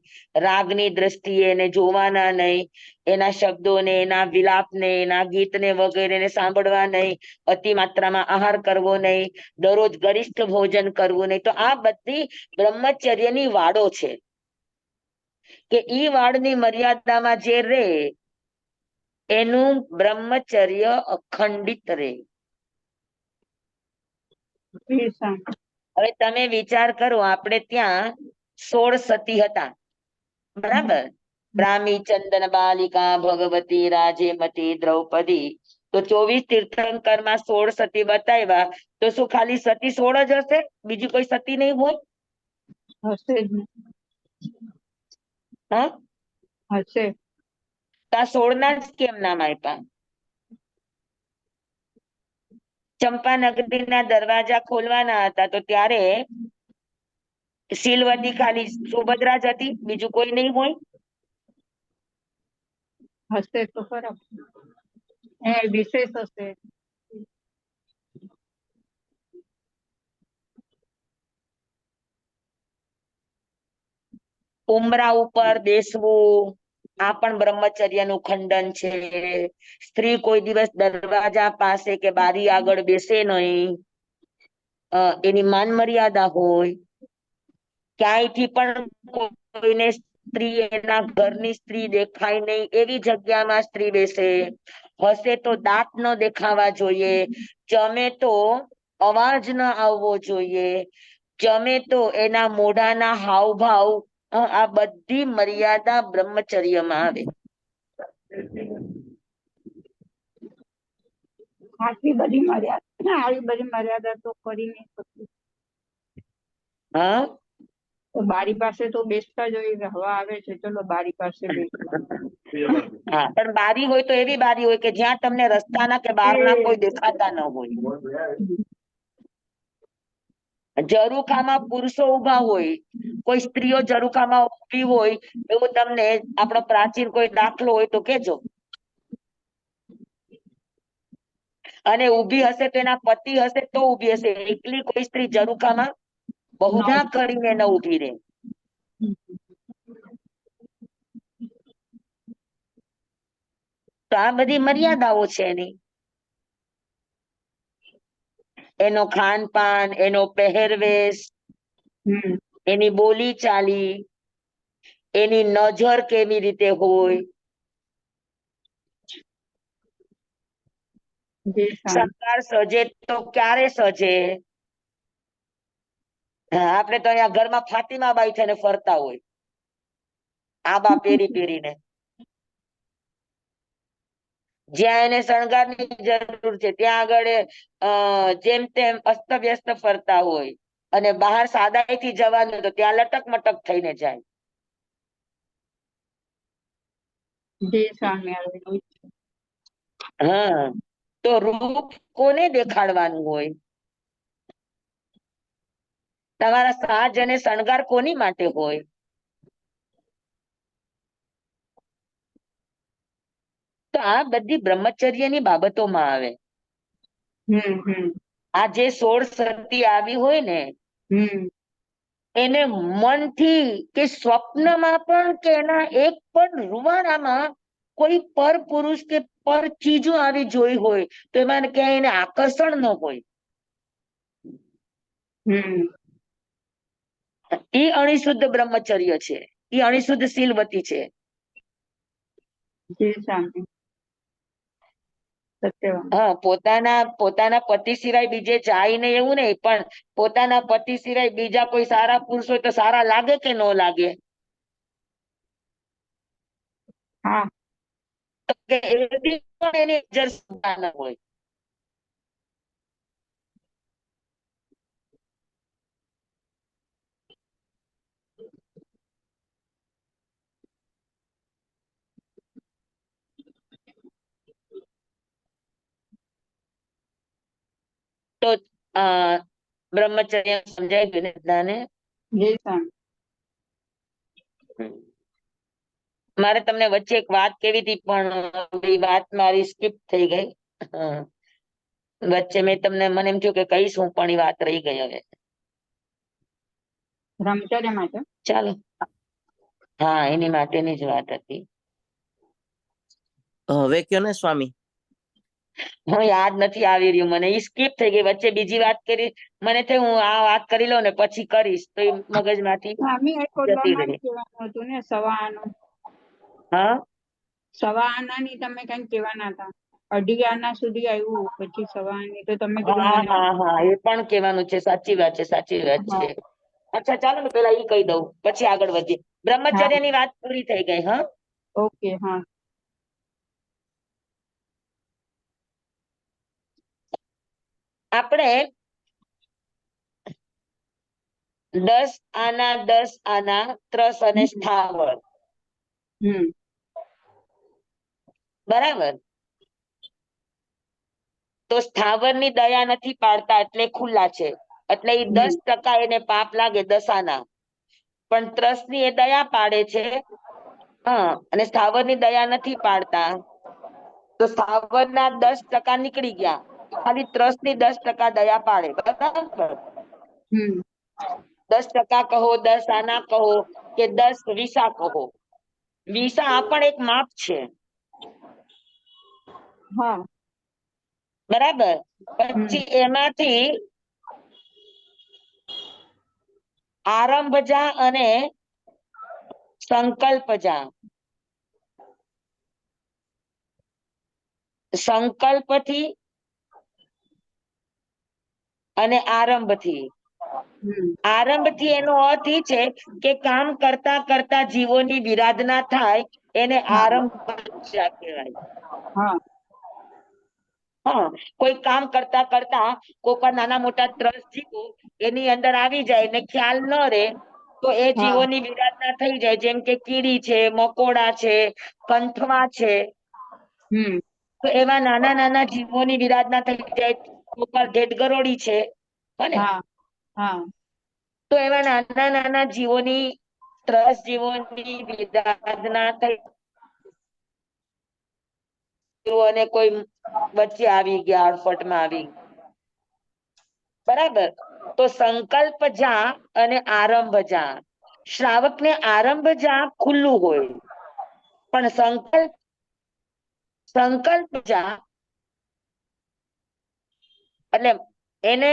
રાગની દ્રષ્ટિએ એને જોવાના નહીં, એના શબ્દોને, એના વિલાપને, એના ગીતને વગેરેને સાંભળવા નહીં, અતિ માત્રામાં આહાર કરવો નહીં, દરરોજ ગરિષ્ઠ ભોજન કરવું નહીં. તો આ બધી બ્રહ્મચર્યની વાડો છે કે ઈ વાડની મર્યાદામાં જે રે એનું બ્રહ્મચર્ય અખંડિત રહે. હવે તમે વિચાર કરો, આપણે ત્યાં 16 સતી હતા, બરાબર? બ્રાહ્મી, ચંદન બાલિકા, ભગવતી, રાજેમતી, દ્રૌપદી, તો 24 તીર્થંકર માં 16 સતી બતાવ્યા, તો શું ખાલી સતી 16 જ હશે? બીજી કોઈ સતી નહીં હોય? હશે જ ને. હા, હશે. તો આ 16 ના જ કેમ નામ આપ્યા? ચંપાનગરીના દરવાજા ખોલવાના હતા તો ત્યારે શીલવતી ખાલી સુભદ્રા જ હતી, બીજું કોઈ નહીં હોય? હશે તો ખરા. એ વિશેષ હશે. ઉમરા ઉપર બેસવું, આ પણ બ્રહ્મચર્યનું ખંડન છે. સ્ત્રી કોઈ દિવસ દરવાજા પાસે કે બારી આગળ બેસે નહીં. એની માન મર્યાદા હોય. ક્યાંયથી પણ કોઈને સ્ત્રી એના ઘરની સ્ત્રી દેખાય નહીં એવી જગ્યામાં સ્ત્રી બેસે. હશે તો દાંત ન દેખાવા જોઈએ. જમે તો અવાજ ન આવવો જોઈએ. જમે તો એના મોઢાના હાવભાવ, આ બધી મર્યાદા બ્રહ્મચર્યમાં આવે. આટલી બધી મર્યાદા, આવી બધી મર્યાદા તો કરી નહીં શકતી. હા, તો બારી પાસે તો બેસતા જ હોય, હવા આવે છે, ચલો બારી પાસે બેસવા. હા, પણ બારી હોય તો એવી બારી હોય કે જ્યાં તમને રસ્તાના કે બહારના કોઈ દેખાતા ન હોય. ઝરૂખામાં પુરુષો ઉભા હોય, કોઈ સ્ત્રીઓ ઝરૂખામાં ઉભી હોય, એવું તમને આપણો પ્રાચીન કોઈ દાખલો હોય તો કેજો. અને ઊભી હશે તો એના પતિ હશે તો ઊભી હશે. એકલી કોઈ સ્ત્રી ઝરૂખામાં બહુધા કરીને ન ઊભી રહે. તો આ બધી મર્યાદાઓ છે એની. એનો ખાનપાન, એનો પહેરવેશ, હમ. એની બોલી ચાલી, એની નજર કેવી રીતે હોય, જે સામ. શણગાર સજે તો ક્યારે સજે. આપણે તો અહીંયા ઘરમાં ફાતિમા બાઈ થઈને ફરતા હોય, આબા પહેરી પહેરીને. જ્યાં એને શણગારની જરૂર છે ત્યાં આગળ જેમ તેમ અસ્તવ્યસ્ત ફરતા હોય, અને બહાર સાદાઈથી જવાનું તો ત્યાં લટક મટક થઈને જાય. જે સામે આવેલું છે. હા, તો રૂપ કોને દેખાડવાનું હોય? તમારા સાજ અને શણગાર કોની માટે હોય? તો આ બધી બ્રહ્મચર્યની બાબતોમાં આવે. આ જે 16 સતી આવી હોય ને, એને મનથી કે સ્વપ્નમાં પણ કે એના એક પણ રૂવાડામાં કોઈ પર પુરુષ કે પર ચીજો આવી જોઈ હોય તો એમાં ક્યાંય એને આકર્ષણ ન હોય. એ અણિશુદ્ધ બ્રહ્મચર્ય છે, એ અણિશુદ્ધ શીલવતી છે. જે સામે સત્યવાન. હા, પોતાના પતિ સિવાય બીજે જાય ને એવું નહીં, પણ પોતાના પતિ સિવાય બીજા કોઈ સારા પુરુષ હોય તો સારા લાગે કે ન લાગે? હા. તો કે એની પણ એની નજર સુદ્ધા ન હોય. તો બ્રહ્મચર્ય સમજાય ગયું ને બધાને? જે સામે. મારે તમને વચ્ચે એક વાત કેવી હતી પણ એ વાત મારી સ્કીપ થઈ ગઈ. વચ્ચે મેં તમને મને એમ થયું કે કહીશું પણ એ વાત રહી ગઈ. હવે બ્રહ્મચર્ય માટે. ચાલો, હા, એની માટેની જ વાત હતી. હવે કયો ને સ્વામી. હું યાદ નથી આવી રહ્યું મને, એ સ્કીપ થઈ ગઈ. વચ્ચે બીજી વાત કરી, મને થયું હું આ વાત કરી લઉં ને પછી કરીશ તો એ મગજમાંથી સ્વામી એક જતી ઓલામાં જ રહી. કહેવાનું હતું ને, સવા આનું. હા, સવા આનાની તમે કઈક કહેવાના હતા. અઢી આના સુધી આવ્યું, પછી સવા આની તો તમે કીધું હા, મને. હા, હા, એ પણ કહેવાનું છે. સાચી વાત છે, સાચી વાત હા. છે. અચ્છા, ચાલો ને પેલા ઈ કહી દઉં પછી આગળ વધીએ. હા. બ્રહ્મચર્યની વાત પૂરી થઈ ગઈ. હા, ઓકે. હા. આપણે 10 આના 10 આના ત્રસ અને સ્થાવર, હમ બરાબર. તો સ્થાવરની દયા નથી પાડતા એટલે ખુલ્લા છે, એટલે એ 10% એને પાપ લાગે 10 આના, પણ ત્રસની એ દયા પાડે છે. હા, અને સ્થાવરની દયા નથી પાડતા, તો સ્થાવરના 10% નીકળી ગયા, ખાલી ત્રસની 10% દયા પાડે, બરાબર. હમ 10% કહો, 10 આના કહો કે 10 વિસા કહો, વિસા આ પણ એક માપ છે, હા બરાબર. પછી એમાંથી આરંભજા અને સંકલ્પજા, સંકલ્પથી અને આરંભથી. આરંભથી એનો અર્થ એ છે કે કામ કરતા કરતા જીવોની વિરાધના થાય એને આરંભ કહેવાય. હા હા, કોઈ કામ કરતા કરતા કોઈ નાના મોટા ત્રસ જીવો એની અંદર આવી જાય ને ખ્યાલ ન રહે તો એ હા જીવોની વિરાધના થઈ જાય, જેમ કે કીડી છે, મકોડા છે, કંથવા છે. હમ તો એવા નાના નાના જીવોની વિરાધના થઈ જાય, કોઈક ઘેટ ગરોળી છે, હને? હા હા તો એવા નાના નાના જીવોની ત્રસ જીવોની વિરાધના થઈ અને કોઈ વચ્ચે આવી ગયા, અડફટમાં આવી, બરાબર. તો સંકલ્પ જા અને આરંભ જા, શ્રાવક ને આરંભ જા ખુલ્લું હોય, પણ સંકલ્પ જા એટલે એને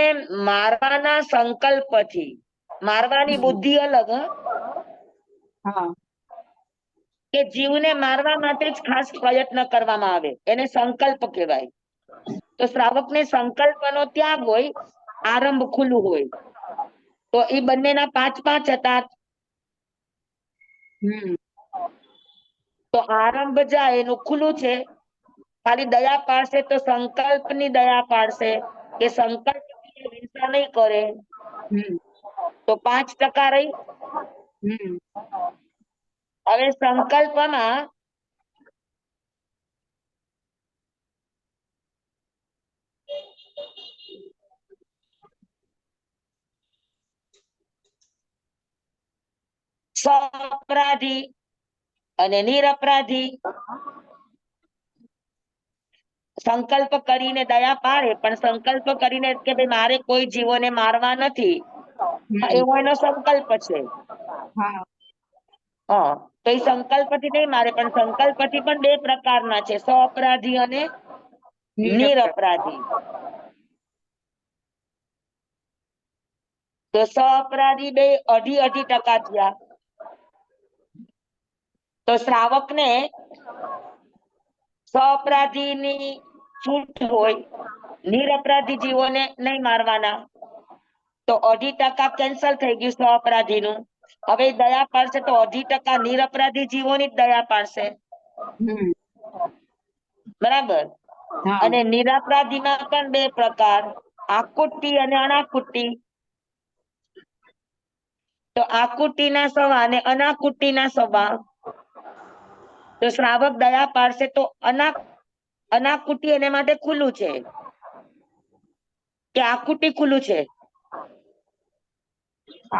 મારવાના સંકલ્પથી, મારવાની બુદ્ધિ અલગ, હા કે જીવને મારવા માટે જ ખાસ પ્રયત્ન કરવામાં આવે, એને સંકલ્પ કહેવાય. તો શ્રાવકને સંકલ્પનો ત્યાગ હોય, આરંભ ખુલ્લું હોય. તો એ બંનેના 5-5 હતા. હમ તો આરંભ જાય એનું ખુલ્લું છે, ખાલી દયા પાડશે તો સંકલ્પની દયા પાડશે, કે સંકલ્પ હિંસા નહીં કરે, હમ તો 5% રહી. હમ હવે સંકલ્પમાં સઅપરાધી અને નિરપરાધી, સંકલ્પ કરીને દયા પાડે, પણ સંકલ્પ કરીને કે ભાઈ મારે કોઈ જીવોને મારવા નથી, એવો એનો સંકલ્પ છે. હા હા, તો એ સંકલ્પથી નહીં મારે, પણ સંકલ્પથી પણ 2 પ્રકારના છે, સઅપરાધી અને નિરપરાધી. તો સઅપરાધી 2 અઢી થયા. તો શ્રાવકને સઅપરાધીની છૂટ હોય, નિરપરાધી જીવોને નહીં મારવાના, તો 2.5% કેન્સલ થઈ ગયું સઅપરાધીનું. હવે દયા પાડશે તો 2.5% નિરપરાધી જીવોની જ દયા પાડશે, હમ બરાબર. હા અને નિરપરાધીમાં પણ 2 પ્રકાર, આકુતિ અને અનાકુતિ. તો આકુતિના સવા અને અનાકુતિના સવા. તો શ્રાવક દયા પાડશે તો અનાકુતિ એને માટે ખુલ્લું છે, કે આકુતિ ખુલ્લું છે?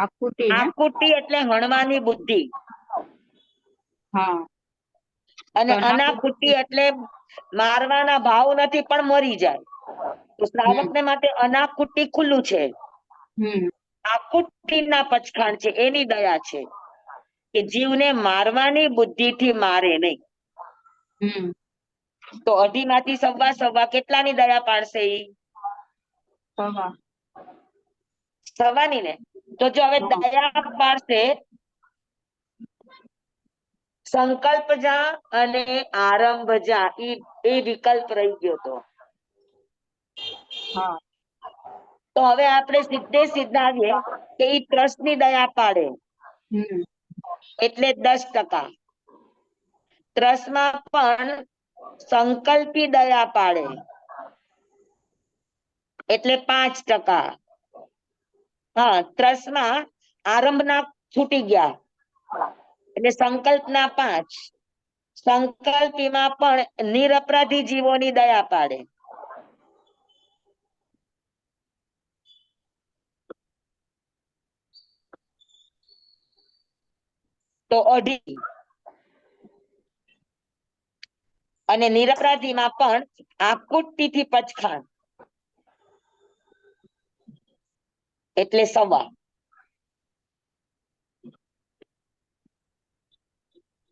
આકૃતિ ને આકુતિ એટલે હણવાની બુદ્ધિ, હા અને અનાકુતિ એટલે મારવાના ભાવ નથી પણ મરી જાય. તો શ્રાવકને માટે અનાકુતિ ખુલ્લું છે, હમ આકુતિના પચખાણ છે, એની દયા છે, કે જીવને મારવાની બુદ્ધિથી મારે નહીં. હમ તો 2.5માંથી સવા કેટલાની દયા પાડશે ઈ? સવા સવાની ને. તો જો હવે હા દયા પાડશે, સંકલ્પજા અને આરંભજા એ વિકલ્પ રહી ગયો તો. હા તો હવે આપણે સીધા આવીએ કે ઈ ત્રસ્તની દયા પાડે, હમ એટલે 10%. ત્રસમાં પણ સંકલ્પી દયા પાડે, એટલે 5%. હા, ત્રસમાં આરંભના છૂટી ગયા એટલે સંકલ્પના 5. સંકલ્પીમાં પણ નિરપરાધી જીવોની દયા પાડે. તો 2.5. અને નિરપરાધીમાં પણ આકુતિથી પચખાણ એટલે 1.25.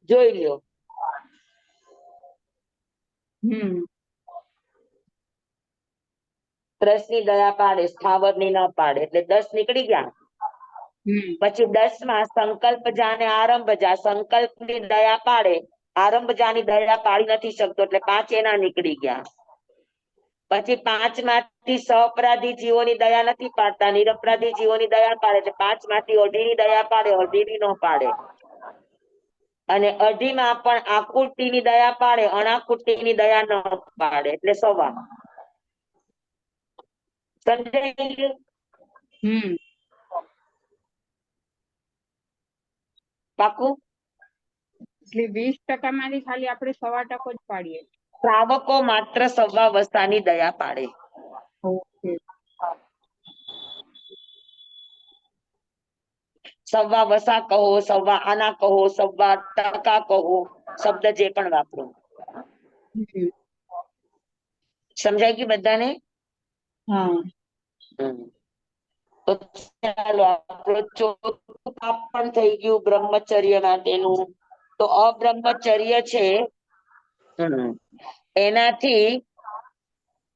જોઈ લ્યો. ત્રસની દયા પાડે, સ્થાવરની ન પાડે એટલે 10 નીકળી ગયા. પછી 10માં સંકલ્પ જા ને આરંભ જા, સંકલ્પની દયા પાડે, આરંભ જાની દયા પાડી નથી શકતો એટલે 5 એના નીકળી ગયા. પછી 5 માંથી સઅપરાધી જીવોની દયા નથી પાડતા, નિરપરાધી જીવોની દયા પાડે એટલે 5 માંથી 2.5 ની દયા પાડે, 2.5 ની ન પાડે. અને 2.5 માં પણ આકુતિની દયા પાડે, અનાકુતિની દયા ન પાડે એટલે 1.25. સમજાઈ ગયું? પાકું? એટલે 20% માંથી ખાલી આપણે 1.25% જ પાડીએ. શ્રાવકો માત્ર 1.25 દયા પાડે. ઓકે. 1.25 કહો, 1.25 આના કહો, 1.25% કહો, શબ્દ જે પણ વાપરો. સમજાઈ ગયું બધાને? હા. તો ચાલો આપણું ચોથું પાપ પણ થઈ ગયું બ્રહ્મચર્ય માટેનું. તો અબ્રહ્મચર્ય છે એનાથી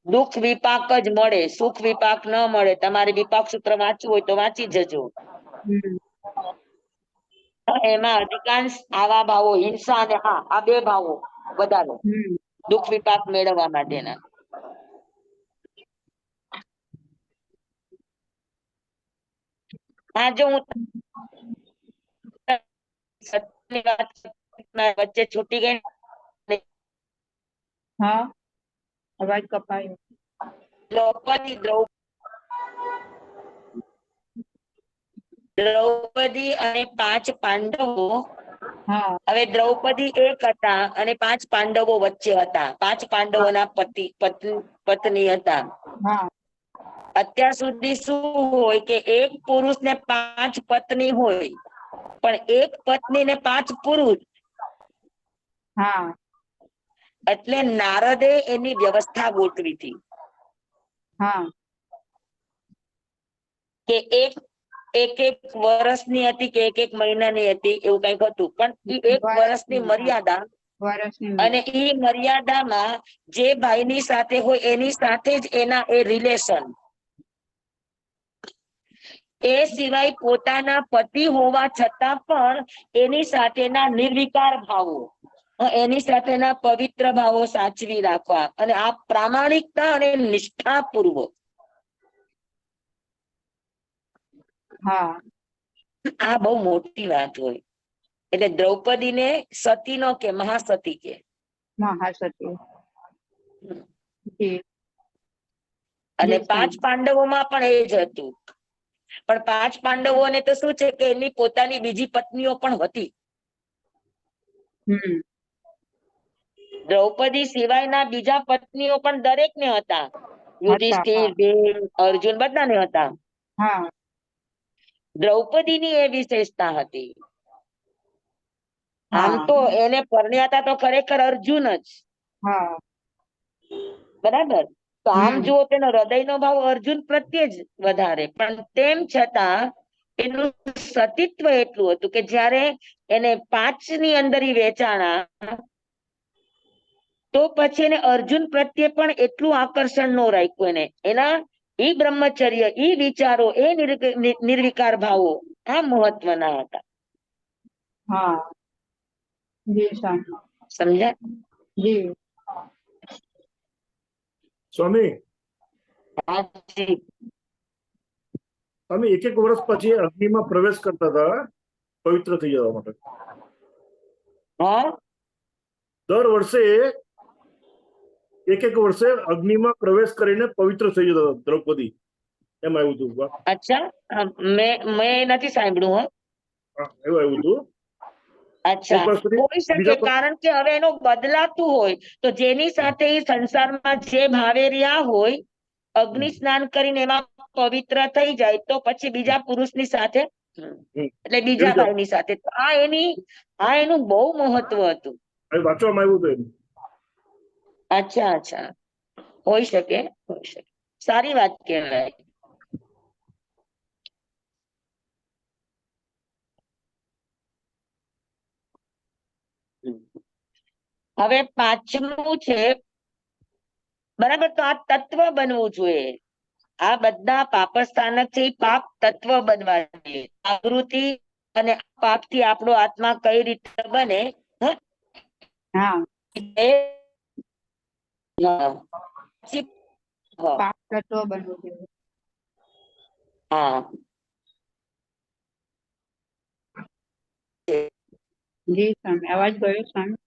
દુઃખ વિપાક જ મળે, સુખ વિપાક ન મળે. તમારે વિપાક સૂત્ર વાંચવું હોય તો વાંચી જજો. એમાં અધિકાંશ આવા ભાવો, હિંસા અને આ 2 ભાવો વધારે દુઃખ વિપાક મેળવવા માટેના. હા, જો હું વચ્ચે છૂટી ગઈ. હા, અવાજ કપાયો. દ્રૌપદી અને 5 પાંડવો. હા. હવે દ્રૌપદી એક હતા અને 5 પાંડવો વચ્ચે હતા. 5 પાંડવોના પત્ની હતા. હા. અત્યાર સુધી શું હોય કે એક પુરુષને 5 પત્ની હોય, પણ એક પત્ની ને 5 પુરુષ. હા. એટલે નારદે એની વ્યવસ્થા ગોઠવી હતી. હા. કે એક વર્ષની હતી કે એક મહિનાની હતી, એવું કઈક હતું. પણ એ 1 વર્ષની મર્યાદા, અને એ મર્યાદામાં જે ભાઈની સાથે હોય એની સાથે જ એના એ રિલેશન. એ સિવાય પોતાના પતિ હોવા છતાં પણ એની સાથેના નિર્વિકાર ભાવો, એની સાથેના પવિત્ર ભાવો સાચવી રાખવા, અને આ પ્રામાણિકતા અને નિષ્ઠાપૂર્વક. હા. આ બહુ મોટી વાત હોય. એટલે દ્રૌપદીને સતી નો કે મહાસતી કે. મહાસતી. અને 5 પાંડવોમાં પણ એ જ હતું. પણ 5 પાંડવોને તો શું છે કે એની પોતાની બીજી પત્નીઓ પણ હતી. દ્રૌપદી સિવાયના બીજા પત્નીઓ પણ દરેકને હતા. યુધિષ્ઠિર, ભીમ, અર્જુન બધાને હતા. હા. દ્રૌપદીની એ વિશેષતા હતી. આમ તો એને પરણ્યા તો ખરેખર અર્જુન જ. હા. બરાબર. તો આમ જુઓ તેનો હૃદયનો ભાવ અર્જુન પ્રત્યે જ વધારે, પણ તેમ છતાં એનું સતીત્વ એટલું હતું કે જ્યારે એને 5 ની અંદર વેચાણા, તો પછી એને અર્જુન પ્રત્યે પણ એટલું આકર્ષણ ન રાખ્યું. એને એના ઈ બ્રહ્મચર્ય, ઈ વિચારો, એ નિર્વિકાર ભાવો આ મહત્વના હતા. હા. સમજ્યા? જી. સ્વામી, હાજી. અમે 1 વર્ષ પછી અગ્નિમાં પ્રવેશ કરતા હતા પવિત્ર થઈ જવા માટે. હા. દર વર્ષે એક વર્ષે અગ્નિમાં પ્રવેશ કરીને પવિત્ર થઈ જતા હતા દ્રૌપદી, એમ આવ્યું હતું. અચ્છા, મેં નથી સાંભળ્યું હો. એવું આવ્યું હતું. અચ્છા, એક વર્ષ પછી હોઈ શકે, બીજા કારણ કે હવે એનો બદલાતું હોય તો જેની સાથે એ સંસારમાં જે ભાવે રહ્યા હોય, અગ્નિ સ્નાન કરીને એમાં પવિત્ર થઈ જાય તો પછી બીજા પુરુષની સાથે, એટલે બીજા એવી ભાઈની સાથે, તો આ એનું બહુ મહત્વ હતું. વાંચવામાં આવ્યું હતું એમ. અચ્છા અચ્છા, હોઈ શકે, હોઈ શકે. સારી વાત કહેવાય. હવે પાંચમું છે, બરાબર, તો આ તત્વ બનવું જોઈએ. આ બધા પાપસ્થાનક છે, પાપ તત્વ બનવા જોઈએ. જાગૃતિ અને પાપ થી આપણો આત્મા કઈ રીતે બને, હા, પાપ તત્વ બનવું જોઈએ. હા, જી સ્વામી, અવાજ ગયો સ્વામી.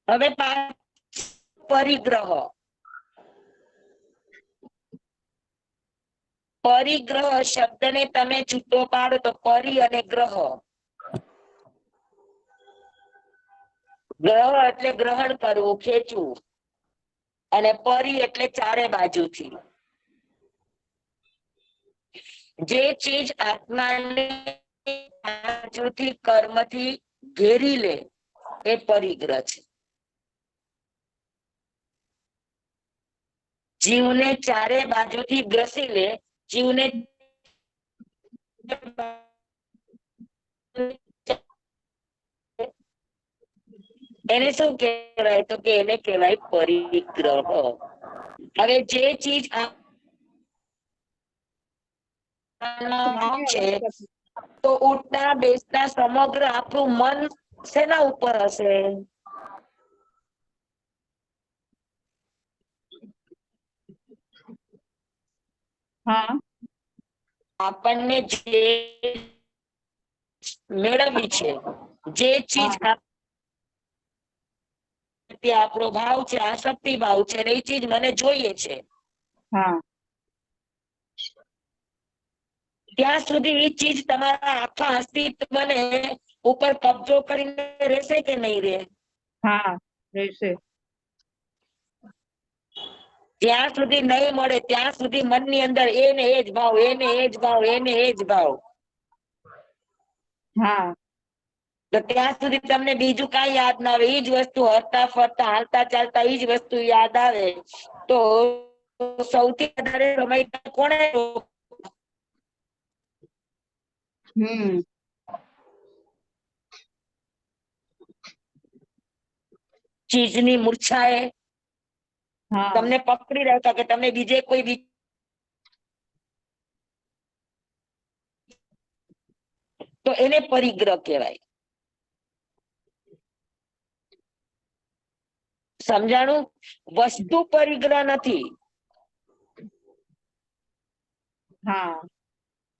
હવે પરિગ્રહ. પરિગ્રહ શબ્દને તમે છૂટો પાડો તો પરિ અને ગ્રહ. ગ્રહ એટલે ગ્રહણ કરવું, ખેંચવું, અને પરિ એટલે ચારે બાજુથી. જે ચીજ આત્માને બાજુથી કર્મથી ઘેરી લે એ પરિગ્રહ છે. જીવને ચારે બાજુથી ગ્રસી લે, જીવને એને શું કહેવાય, તો કે એને કહેવાય પરિગ્રહ. હવે જે ચીજ છે તો ઉઠતા બેસતા સમગ્ર આપણું મન શેના ઉપર હશે? હા, આપણને જે મેળવવી છે, જે ચીજ આપણો ભાવ છે, આસક્તિ ભાવ છે, એ ચીજ મને જોઈએ છે, હા, ત્યાં સુધી એ ચીજ તમારા આખા અસ્તિત્વને ઉપર કબજો કરીને રહેશે કે નહીં રહે? હા, રહેશે. જ્યાં સુધી નહીં મળે ત્યાં સુધી મનની અંદર એને એ જ ભાવ, એને એ જ ભાવ, એને એ જ ભાવ. હા, તો ત્યાં સુધી તમને બીજું કાંઈ યાદ ના આવે, એ જ વસ્તુ હરતા ફરતા હાલતા ચાલતા એ જ વસ્તુ યાદ આવે, તો સૌથી વધારે સમય કોને ચીજની મૂર્છાએ હા, તમને પકડી રાખતા કે તમે બીજે કોઈ તો એને પરિગ્રહ કહેવાય. સમજાણું? વસ્તુ પરિગ્રહ નથી, હા,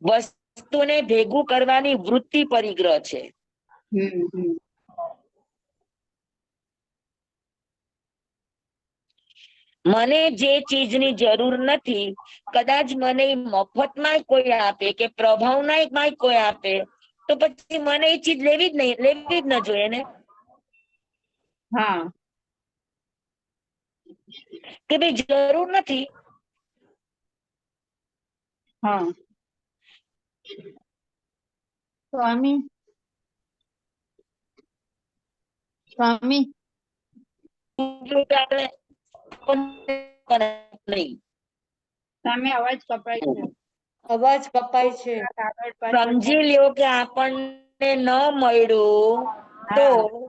વસ્તુને ભેગું કરવાની વૃત્તિ પરિગ્રહ છે. મને જે ચીજની જરૂર નથી, કદાચ મને મફતમાં કોઈ આપે કે પ્રભાવમાં કોઈ આપે, તો પછી મને એ ચીજ લેવી જ ન જોઈએ ને. હા, કે ભાઈ જરૂર નથી. હા, સ્વામી, સ્વામી, આપણે નહીં. સામે અવાજ કપાય છે. અવાજ કપાય છે. કાગળ પાસે સમજી લ્યો કે આપણને ન મળ્યું તો હા,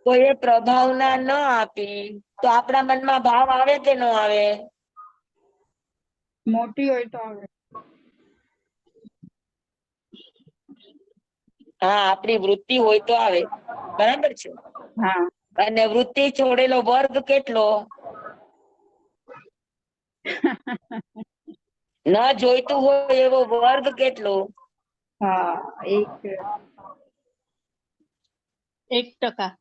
કોઈએ પ્રભાવના ન આપી તો આપણા મનમાં ભાવ આવે કે ન આવે? મોટી હોય તો આવે. હા, આપણી વૃત્તિ હોય તો આવે, બરાબર છે. હા, અને વૃત્તિ છોડેલો વર્ગ કેટલો? ન જોઈતું હોય એવો વર્ગ કેટલો? હા, 1%.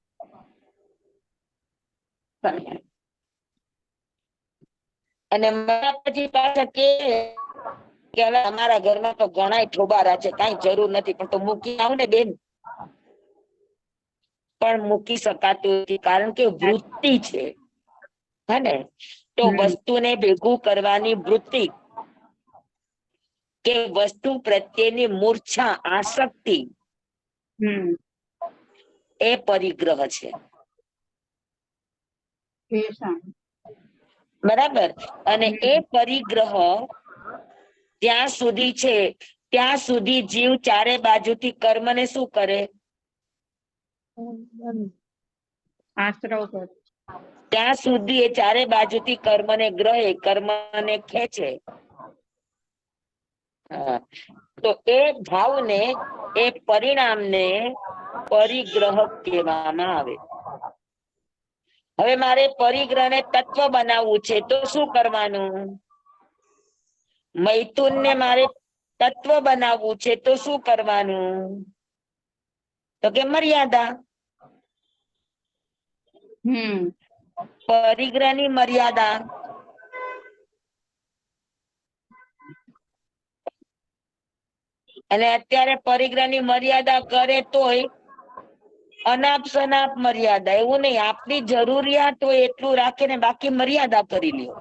અને મારા પછી પાછા કે હવે અમારા ઘરમાં તો ઘણાય ઠોબારા છે, કઈ જરૂર નથી, પણ તો મૂકી આવ ને બેન. પણ મૂકી શકાતું નથી, કારણ કે વૃત્તિ છે. હે ને? તો વસ્તુને ભેગું કરવાની વૃત્તિ કે વસ્તુ પ્રત્યેની મૂર્છા, આસક્તિ, એ પરિગ્રહ છે. બરાબર. અને એ પરિગ્રહ ત્યાં સુધી છે, ત્યાં સુધી જીવ ચારે બાજુથી કર્મને શું કરે? આશ્રવ કરે. ત્યાં સુધી એ ચારે બાજુથી કર્મને ગ્રહે, કર્મને ખેંચે. તો એ ભાવને, એ પરિણામને પરિગ્રહ કહેવામાં આવે. હવે મારે પરિગ્રહને તત્વ બનાવવું છે, તો શું કરવાનું? મૈથુનને મારે તત્વ બનાવવું છે, તો શું કરવાનું? તો કે મર્યાદા. પરિગ્રહની મર્યાદા. અને અત્યારે પરિગ્રહની મર્યાદા કરે તોય અનાપ શનાપ મર્યાદા. એવું નહીં, આપણી જરૂરિયાત હોય એટલું રાખે ને, બાકી મર્યાદા કરી લ્યો.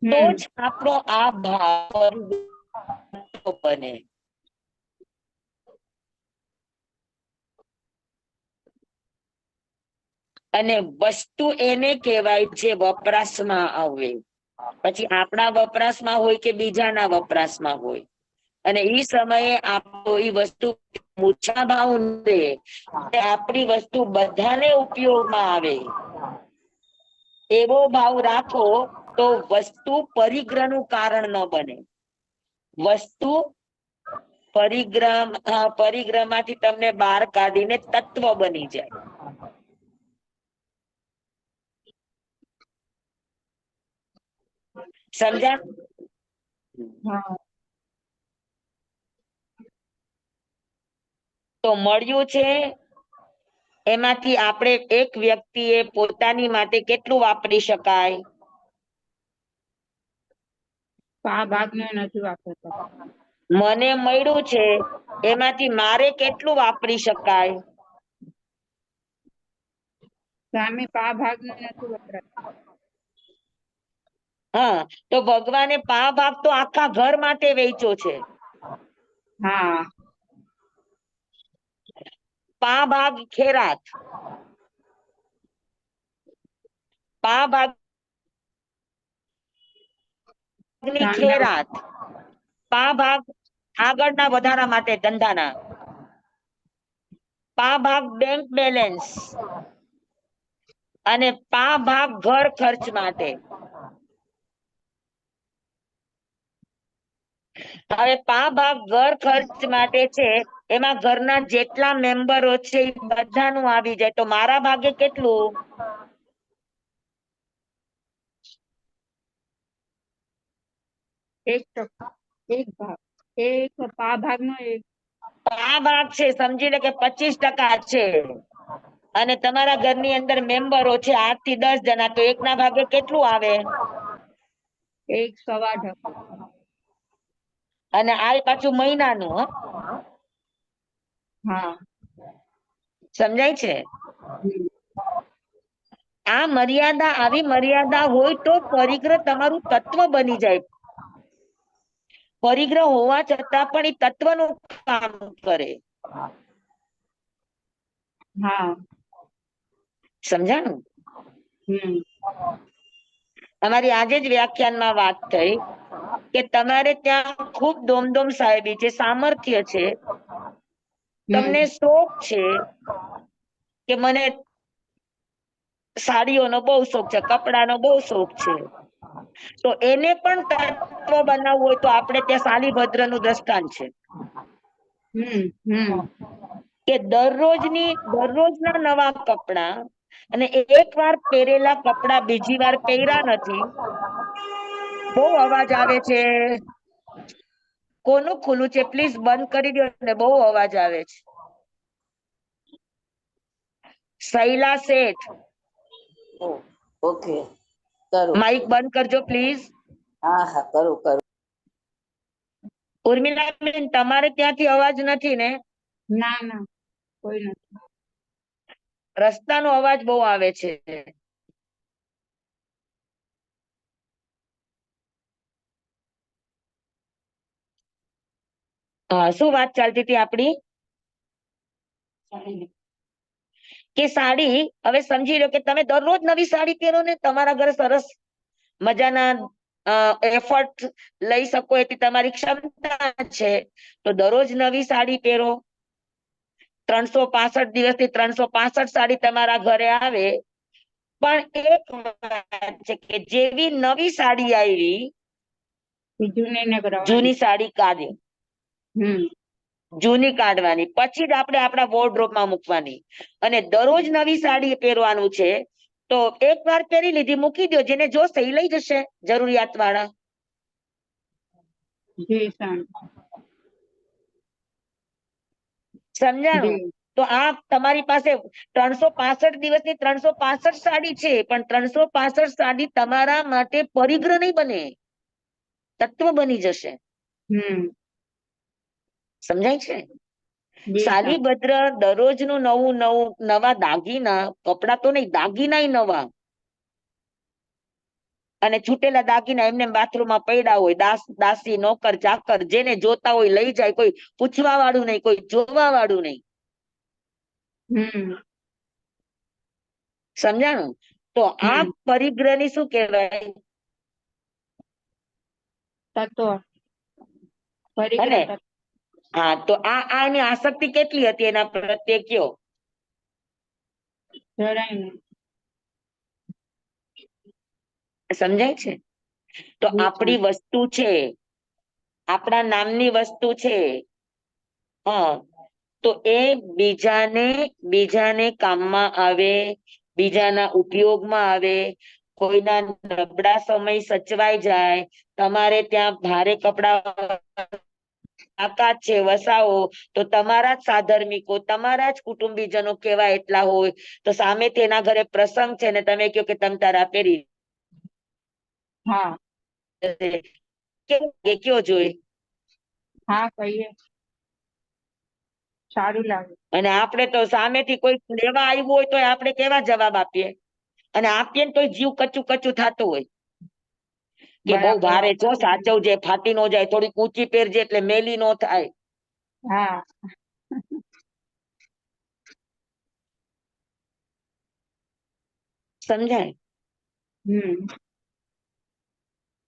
તો જ આપણો આ ભાવ બને. અને વસ્તુ એને કહેવાય જે વપરાશમાં આવે. પછી આપણા વપરાશમાં હોય કે બીજાના વપરાશમાં હોય, અને એ સમયે આપણો એ વસ્તુ મૂર્છા ભાવ રે, આપણી વસ્તુ બધાને ઉપયોગમાં આવે, એવો ભાવ રાખો તો વસ્તુ પરિગ્રહનું કારણ ન બને. વસ્તુ પરિગ્રહમાંથી તમને બહાર કાઢીને તત્વ બની જાય. સમજ્યા? તો મળ્યું છે, એમાંથી આપણે એક વ્યક્તિએ પોતાની માટે કેટલું વાપરી શકાય? આ ભાગને નથી વાપરતા. મને મળ્યું છે, એમાંથી મારે કેટલું વાપરી શકાય? સામે પા ભાગને નથી વપરાતા. હા, તો ભગવાને પા ભાગ તો આખા ઘર માટે વેચ્યો છે. પા ભાગ ખેરાત, પા ભાગ ખેરાત, પા ભાગ આગળના વધારા માટે ધંધાના, પા ભાગ બેંક બેલેન્સ, અને પા ભાગ ઘર ખર્ચ માટે. હવે પા ભાગ ઘર ખર્ચ માટે છે, એમાં ઘરના જેટલા મેમ્બરો છે એ બધાનું આવી જાય, તો મારા ભાગે કેટલું? એક ભાગ, એક પા ભાગનો એક. પા ભાગ છે, સમજી લે કે 25% છે, અને તમારા ઘરની અંદર મેમ્બરો છે 8 થી 10 જણા, તો એકના ભાગે કેટલું આવે? 1.25. અને આ પાછું મહિનાનું. સમજાય છે? આ મર્યાદા, આવી મર્યાદા હોય તો પરિગ્રહ તમારું તત્વ બની જાય. પરિગ્રહ હોવા છતાં પણ એ તત્વનું કામ કરે. સમજાણું? અમારી આજે જ વ્યાખ્યાનમાં વાત થઈ કે તમારે ત્યાં ખૂબ દોમદોમ સાહેબી છે, સામર્થ્ય છે, તમને શોખ છે કે મને સાડીઓનો બહુ શોખ છે, કપડાનો બહુ શોખ છે, તો એને પણ તત્વ બનાવવું હોય તો આપણે ત્યાં શાલીભદ્રનું દ્રષ્ટાંત છે કે દરરોજના નવા કપડા, અને એક વાર પહેરેલા કપડા બીજી વાર પહેર્યા નથી. બહુ અવાજ આવે છે. કોનું ખુલ્લું છે? પ્લીઝ બંધ કરી દો ને, બહુ અવાજ આવે છે. શૈલા શેઠ, ઓકે, કરું. માઇક બંધ કરજો પ્લીઝ. હા હા, કરું. ઉર્મિલાબેન, તમારે ત્યાંથી અવાજ નથી ને? ના ના, કોઈ નથી. રસ્તાનો અવાજ બહુ આવે છે. હા, શું વાત ચાલતી હતી આપણી? કે સાડી, હવે સમજી લો કે તમે દરરોજ નવી સાડી પહેરો ને, તમારા ઘરે સરસ મજાના એફર્ટ લઈ શકો એટલી તમારી ક્ષમતા છે, તો દરરોજ નવી સાડી પહેરો. 365 દિવસથી 365 સાડી તમારા ઘરે આવે. પણ એક વાત છે કે જેવી નવી સાડી આવી, જૂની ને કરવાની. જૂની સાડી કાઢી, જૂની કાઢવાની, પછી જ આપણે આપણા વોર્ડરોબમાં મૂકવાની. અને દરરોજ નવી સાડી પહેરવાનું છે. તો એક વાર પહેરી લીધી, મૂકી દો, જેને જોશે એ લઈ જશે, જરૂરિયાત વાળા. જી સામ. સમજાણું? જી તો આ તમારી પાસે 365 દિવસની 365 સાડી છે, પણ 365 સાડી તમારા માટે પરિગ્રહ નહીં બને, તત્વ બની જશે. સમજાય છે? જી સામ. શાલીભદ્ર દરરોજનું નવું નવા દાગીના, કપડા તો નહીં, દાગીના નવા. અને છૂટેલા દાગીના એમને બાથરૂમમાં પડ્યા હોય, દાસી, નોકર, ચાકર, જેને જોતા હોય લઈ જાય, કોઈ પૂછવા વાળું નહીં, કોઈ જોવા વાળું નહીં. સમજાણું? તો આ પરિગ્રહની શું કહેવાય? તત્વ. અને પરિગ્રહ. હા, તો આની આસક્તિ કેટલી હતી એના પ્રત્યે કયો? જરાય નહીં. સમજાય છે? તો જી સામ. આપણી વસ્તુ છે, આપણા નામની વસ્તુ છે. હા, તો એ બીજાને કામમાં આવે, બીજાના ઉપયોગમાં આવે, કોઈના નબળા સમય સચવાઈ જાય. તમારે ત્યાં ભારે કપડા આકાશ છે, વસાવો, તો તમારા જ સાધર્મિકો, તમારા જ કુટુંબીજનો કેવા એટલા હોય, તો સામે તેના ઘરે પ્રસંગ છે ને તમે કહો કે તમ તારા પહેરી હા કયો જોઈ. હા, કહીએ. સારું લાગે. અને આપણે તો સામેથી કોઈ લેવા આવ્યું હોય તો આપણે કેવા જવાબ આપીએ? અને આપીએ ને તો જીવ કચું કચું થતું હોય કે બહુ બરાબર. ભારે છો, સાચવજે, ફાટી ન જાય, થોડીક ઊંચી પહેરજે એટલે મેલી ન થાય. હા. સમજાય? હમ.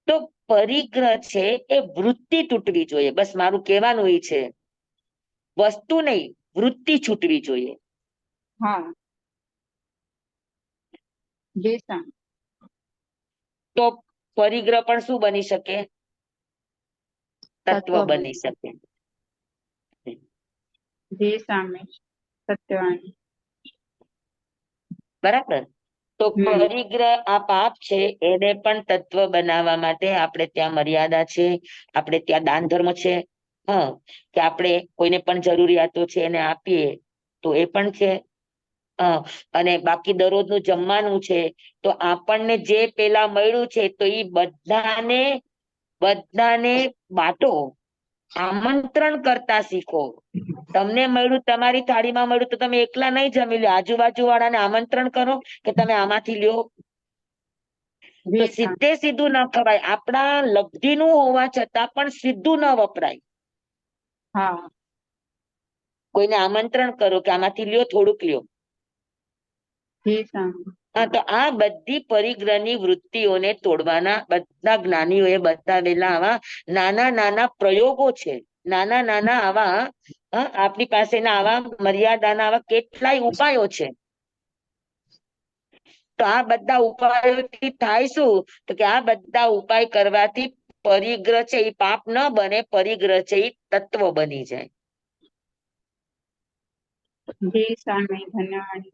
તો પરિગ્રહ છે એ વૃત્તિ તૂટવી જોઈએ, બસ મારું કહેવાનું એ છે. વસ્તુ નહીં, વૃત્તિ છૂટવી જોઈએ. હા. જી સામ. તો પરિગ્રહ પણ શું બની શકે? તત્વ બની શકે. જી સામે સત્યવાન. બરાબર? તો હમ. પરિગ્રહ આ પાપ છે, એને પણ તત્વ બનાવવા માટે આપણે ત્યાં મર્યાદા છે, આપણે ત્યાં દાન ધર્મ છે. હા, કે આપણે કોઈને પણ જરૂરિયાતો છે એને આપીએ, તો એ પણ છે. અને બાકી દરરોજનું જમવાનું છે, તો આપણને જે પેલા મળ્યું છે તો એ બધાને બાટો, આમંત્રણ કરતા શીખો. તમને મળ્યું, તમારી થાળીમાં મળ્યું, તો તમે એકલા નહીં જમી લો, આજુબાજુ વાળાને આમંત્રણ કરો કે તમે આમાંથી લ્યો. તો જી સામ. સીધે સીધું ન ખવાય, આપણા લબ્ધિનું હોવા છતાં પણ સીધું ન વપરાય. હા. કોઈને આમંત્રણ કરો કે આમાંથી લ્યો, થોડુંક લ્યો. જી સામ. હા, તો આ બધી પરિગ્રહની વૃત્તિઓને તોડવાના બધા જ્ઞાનીઓએ બતાવેલા આવા નાના નાના પ્રયોગો છે. નાના નાના આવા આપણી પાસેના આવા મર્યાદાના આવા કેટલાય ઉપાયો છે. તો આ બધા ઉપાયોથી થાય શું? તો કે આ બધા ઉપાય કરવાથી પરિગ્રહ છે એ પાપ ન બને, પરિગ્રહ છે એ તત્વ બની જાય. જી સામે ધન્યવાદ.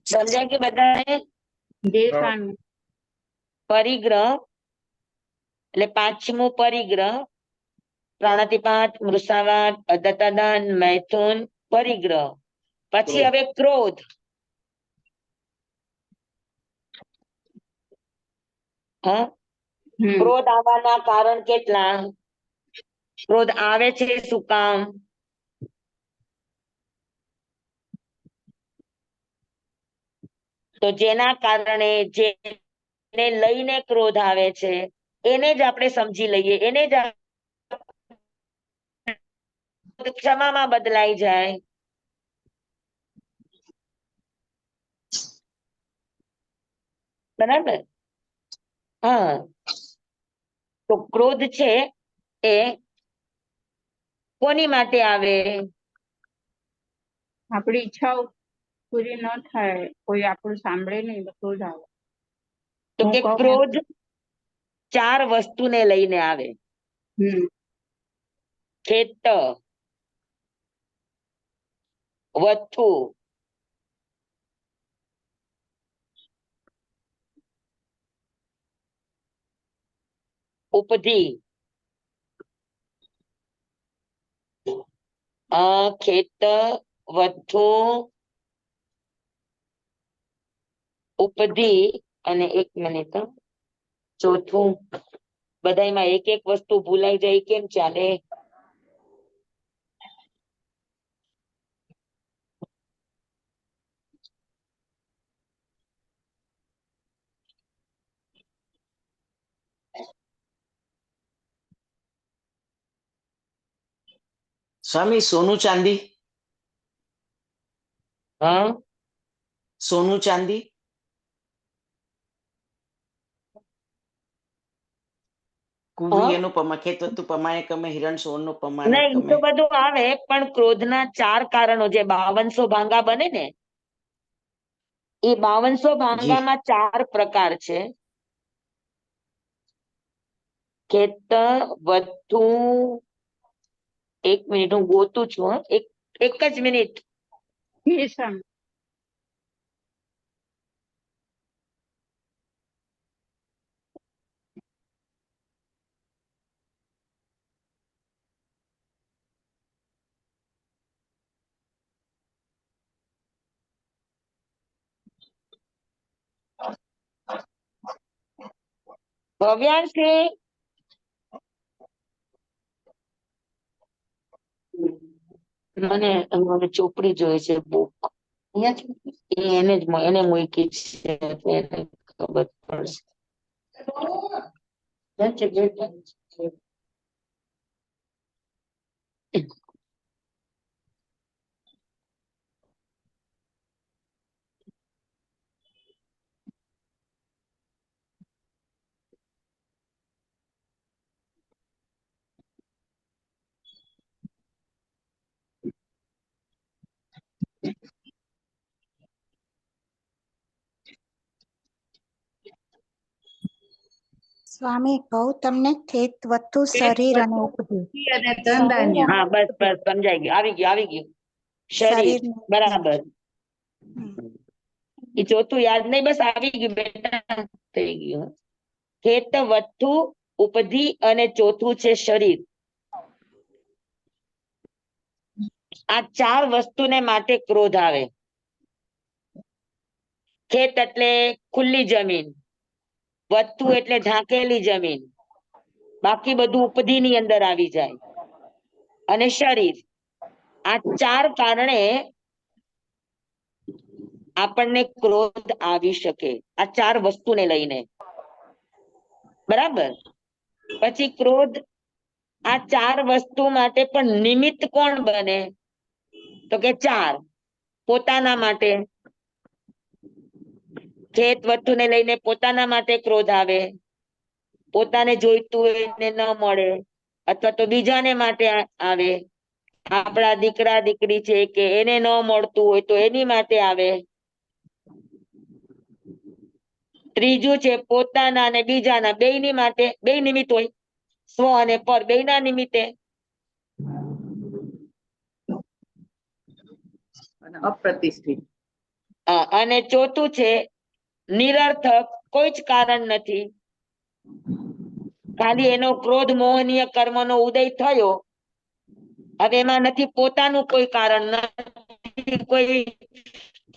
સમજાય કે બધાને? જે હા. સ્વામી. પરિગ્રહ એટલે પાંચમું પરિગ્રહ, પ્રાણાતિપાત, મૃષાવાત, અદતાદાન, મૈથુન, પરિગ્રહ. પછી ક્રોધ. હવે ક્રોધ. હા, ક્રોધ આવવાના કારણ કેટલા? ક્રોધ આવે છે શું કામ? તો જેના કારણે જેને લઈને ક્રોધ આવે છે એને જ આપણે સમજી લઈએ, એને જ ક્ષમામાં બદલાઈ જાય. બરાબર. હા, તો ક્રોધ છે એ કોની માટે આવે? આપણી ઈચ્છાઓ પૂરી ન થાય, કોઈ આપણું સાંભળે નહીં તો ક્રોધ આવે. તો હું કે કહું એમ. ક્રોધ 4 વસ્તુને લઈને આવે. ખેત, વસ્તુ, ઉપધી. ખેત, વસ્તુ, ઉપધી અને 1 મિનિટ ચોથું, બધામાં એક એક વસ્તુ ભૂલાઈ જાય કેમ ચાલે? સ્વામી સોનું ચાંદી, હા, સોનું ચાંદી, કુવી એનું ખેત વસ્તુ પ્રમાણે કમે, હિરણ સોનું પ્રમાણે નહીં કમે. તો બધું આવે, પણ ક્રોધના 4 કારણો, જે 5200 ભાંગા બને ને, એ 5200 જી ભાંગામાં 4 પ્રકાર છે. ખેત, વસ્તુ, 1 મિનિટ હું ગોતું છું. એક જ મિનિટ. જે સ્વામી. ભવ્યાંશી, મને ચોપડી જોઈએ છે, બુક. એને જ એને મૂકી છે, એને ખબર પડે. સ્વામી કહું તમને, ખેત, વસ્તુ, શરીર અને ઉપધી. અને ધન ધાન્ય. હા, બસ બસ સમજાઈ ગયું, આવી ગયું. શરીર, શરીર ને બરાબર. હમ. એ ચોથું યાદ નહીં, બસ આવી ગયું બેટા, થઈ ગયું. ખેત, વસ્તુ, ઉપધી અને ચોથું છે શરીર. આ 4 વસ્તુને માટે ક્રોધ આવે. ખેત એટલે ખુલ્લી જમીન, વસ્તુ એટલે ઢાંકેલી જમીન, બાકી બધું ઉપધી ની અંદર આવી જાય. અને શરીર, આ 4 કારણે આપણને ક્રોધ આવી શકે, આ 4 વસ્તુને લઈને. બરાબર. પછી ક્રોધ આ 4 વસ્તુ માટે પણ નિમિત્ત કોણ બને? તો કે 4 પોતાના માટે. ખેત વસ્તુને લઈને પોતાના માટે ક્રોધ આવે, પોતાને જોઈતું હોય એને ન મળે, અથવા તો બીજાને માટે આવે. આપણા દીકરા દીકરી છે કે એને ન મળતું હોય તો એની માટે આવે. ત્રીજું છે પોતાના અને બીજાના બેયની માટે, બે નિમિત્ત હોય, સ્વ અને પર બેયના નિમિત્તે. અપ્રતિષ્ઠિત. અને ચોથું છે નિરર્થક, કોઈ જ કારણ નથી, ખાલી એનો ક્રોધ મોહનીય કર્મનો ઉદય થયો. હવે એમાં નથી પોતાનું કોઈ કારણ, નથી કોઈ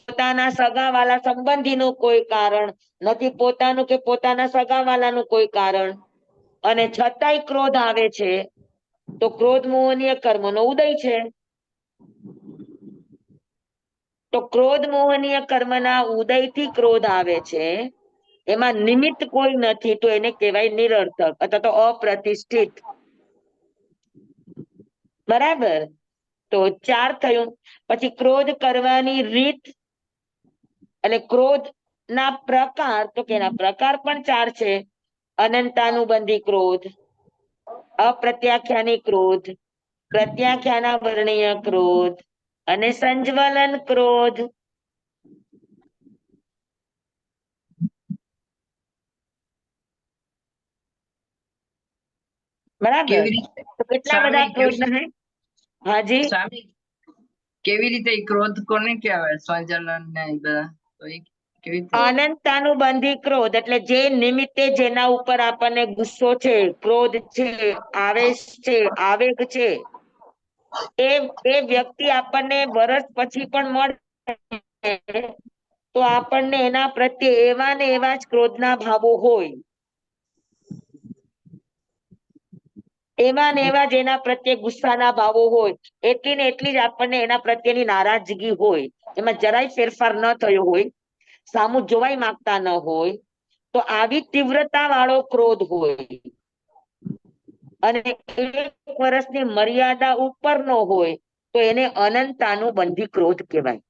પોતાના સગાવાલા સંબંધીનું કોઈ કારણ, નથી પોતાનું કે પોતાના સગાવાલાનું કોઈ કારણ, અને છતાંય ક્રોધ આવે છે, તો ક્રોધ મોહનીય કર્મનો ઉદય છે. તો ક્રોધ મોહનીય કર્મના ઉદયથી ક્રોધ આવે છે, એમાં નિમિત્ત કોઈ નથી, તો એને કહેવાય નિરર્થક અથવા તો અપ્રતિષ્ઠિત. બરાબર? તો 4 થયું. પછી ક્રોધ કરવાની રીત અને ક્રોધ ના પ્રકાર, તો કે એના પ્રકાર પણ 4 છે. અનંતાનુબંધી ક્રોધ, અપ્રત્યાખ્યાની ક્રોધ, પ્રત્યાખ્યાના વર્ણીય ક્રોધ અને સંજ્વલન ક્રોધ. બરાબર? કેવી રીતે તો કેટલા સ્વામી, બધા ક્રોધ છે? હાજી. સ્વામી કેવી રીતે ઈ ક્રોધ કોને કહેવાય? સંજલન ને ઈ બધા તો ઈ કેવી રીતે? અનંતાનુબંધી ક્રોધ એટલે જે નિમિત્તે જેના ઉપર આપણને ગુસ્સો છે, ક્રોધ છે, આવેશ છે, આવેગ છે, એ વ્યક્તિ આપણને વર્ષ પછી પણ મળે તો આપણને એના પ્રત્યે એવા ને એવા જ ક્રોધના ભાવો હોય. એવા ને એવા જ એના પ્રત્યે ગુસ્સાના ભાવો હોય. એટલી ને એટલી જ આપણને એના પ્રત્યેની નારાજગી હોય. એમાં જરાય ફેરફાર ન થયો હોય, સામું જોવાય માંગતા ન હોય, તો આવી તીવ્રતા વાળો ક્રોધ હોય. અને 1 વર્ષની મર્યાદા ઉપરનો હોય તો એને અનંતાનુબંધી ક્રોધ કહેવાય.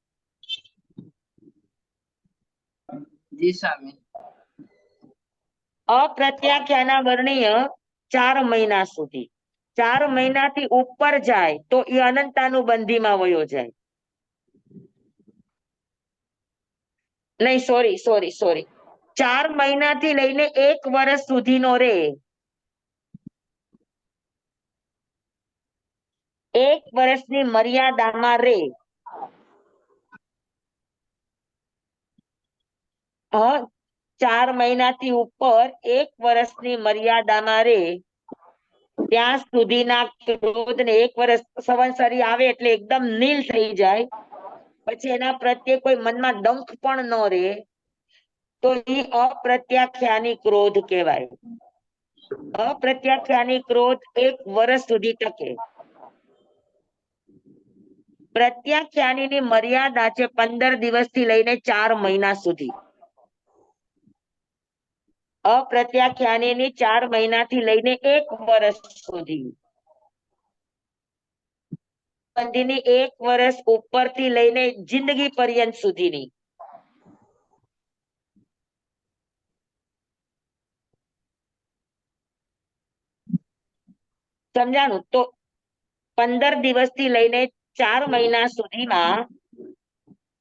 જી સ્વામી. અપ્રત્યાખ્યાના વર્ણીય 4 મહિના સુધી, 4 મહિનાથી ઉપર જાય તો એ અનંતાનુબંધીમાં વયો જાય. નહીં, સોરી, 4 મહિનાથી લઈને 1 વર્ષ સુધીનો રે. 1 વર્ષની મર્યાદામાં રે. 4 મહિનાથી ઉપર 1 વર્ષની મર્યાદામાં રે ત્યાં સુધીના ક્રોધને 1 વર્ષ સંવત્સરી આવે એટલે એકદમ નીલ થઈ જાય, પછી એના પ્રત્યે કોઈ મનમાં ડંખ પણ ન રહે, તો એ અપ્રત્યાખ્યાની ક્રોધ કહેવાય. અપ્રત્યાખ્યાની ક્રોધ 1 વર્ષ સુધી ટકે. પ્રત્યાખ્યાની મર્યાદા છે 15 દિવસથી લઈને 4 મહિના સુધી. અપ્રત્યાખ્યાની 4 મહિનાથી લઈને 1 વર્ષ સુધી. બંધીની 1 વર્ષ ઉપરથી લઈને જિંદગી પર્યંત સુધીની. સમજાણું? તો 15 દિવસથી લઈને 4 મહિના સુધીમાં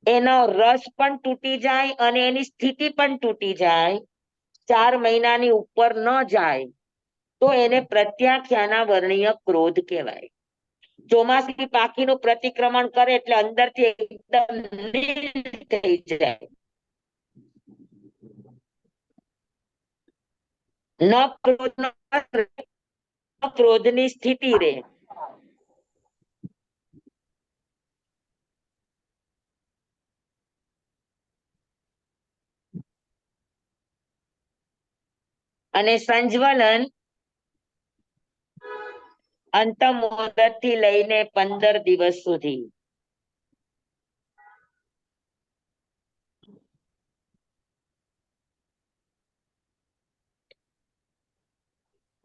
એનો રસ પણ તૂટી જાય અને એની સ્થિતિ પણ તૂટી જાય, 4 મહિનાની ઉપર ન જાય તો એને પ્રત્યાખ્યાના વર્ણીય ક્રોધ કહેવાય. ચોમાસી પાખીનું પ્રતિક્રમણ કરે એટલે અંદરથી એકદમ નીલ થઈ જાય, ન ક્રોધની સ્થિતિ રહે. અને સંજ્વલન અંતમ મુદત થી લઈને 15 દિવસ સુધી.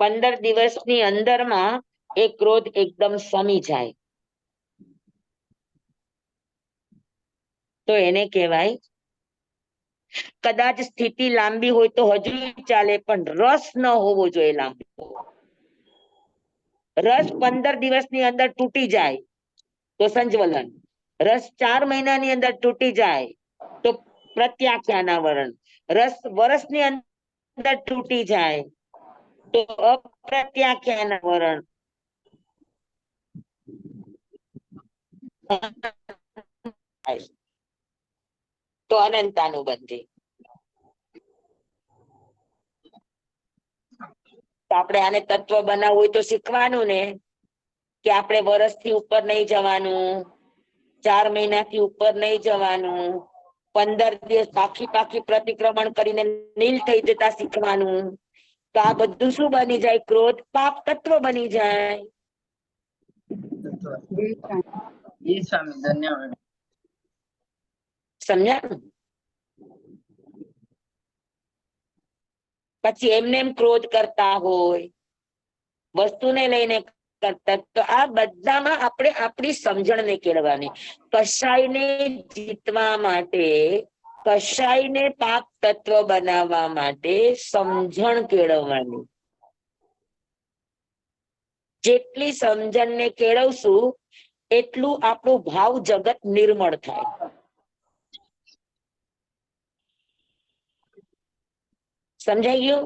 પંદર દિવસની અંદરમાં એ ક્રોધ એકદમ શમી જાય તો એને કહેવાય, કદાચ સ્થિતિ લાંબી હોય તો હજુ ચાલે પણ રસ ન હોવો જોઈએ લાંબો. રસ 15 દિવસની અંદર તૂટી જાય તો સંજ્વલન, રસ 4 મહિનાની અંદર તૂટી જાય તો પ્રત્યાખ્યાના વરણ, રસ વર્ષની અંદર તૂટી જાય તો અપ્રત્યાખ્યાના વરણ. તો અનંતાનુબંધી. તો આપણે આને તત્વ બનાવવું હોય તો શીખવાનું ને કે આપણે વર્ષથી ઉપર નહીં જવાનું, 4 મહિનાથી ઉપર નહીં જવાનું, 15 દિવસ પાખી પ્રતિક્રમણ કરીને નીલ થઈ જતા શીખવાનું. તો આ બધું શું બની જાય? ક્રોધ પાપ તત્વ બની જાય. જી સ્વામી. જી સ્વામી ધન્યવાદ. સમજ્યા? પછી એમને એમ ક્રોધ કરતા હોય, વસ્તુને લઈને કરતા, તો આ બધામાં આપણે આપણી સમજણને કેળવવાની. કશાયને જીતવા માટે, કશાયને પાપ તત્વ બનાવવા માટે સમજણ કેળવવાની. જેટલી સમજણને કેળવશું એટલું આપણું ભાવ જગત નિર્મળ થાય. સમજાઈ ગયું?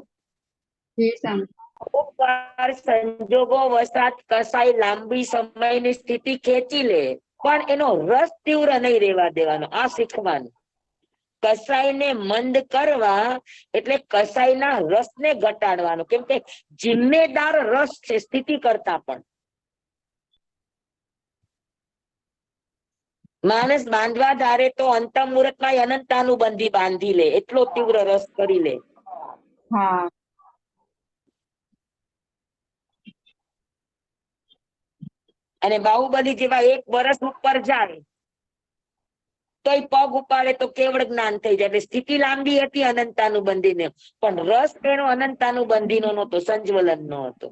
જી સ્વામી. અમુકવાર સંજોગો વસાત કસાય લાંબી સમયની સ્થિતિ ખેંચી લે, પણ એનો રસ તીવ્ર નહીં રહેવા દેવાનો. આ શીખવાનું. કસાયને મંદ કરવા એટલે કસાયના રસને ઘટાડવાનો. કેમ કે જિમ્મેદાર રસ છે સ્થિતિ કરતા પણ. માણસ બાંધવા ધારે તો અંતમ મુહૂર્તમાં અનંતાનુબંધી બાંધી લે, એટલો તીવ્ર રસ કરી લે. હા. અને બાહુબલી જેવા 1 વર્ષ ઉપર જાય તોય પગ ઉપાડે તો કેવળ જ્ઞાન થઈ જાય. એટલે સ્થિતિ લાંબી હતી અનંતાનુબંધી ને, પણ રસ એનો અનંતાનુબંધી નો નહોતો, સંજ્વલન નો હતો.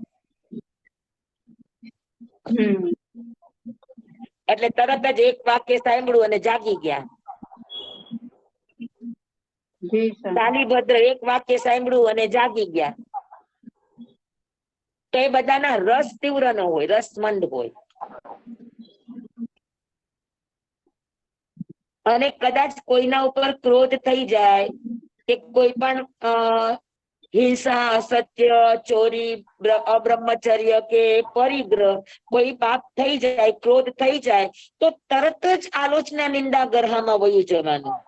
એટલે તરત જ 1 વાક્ય સાંભળ્યું અને જાગી ગયા. જી સ્વામી. શાલીભદ્ર 1 વાક્ય સાંભળ્યું અને જાગી ગયા. તો એ બધાના રસ તીવ્ર ન હોય, રસમંદ હોય. અને કદાચ કોઈના ઉપર ક્રોધ થઈ જાય કે કોઈ પણ હિંસા, અસત્ય, ચોરી, અબ્રહ્મચર્ય કે પરિગ્રહ, કોઈ પાપ થઈ જાય, ક્રોધ થઈ જાય, તો તરત જ આલોચના, નિંદા, ગરહામાં વયું જવાનું.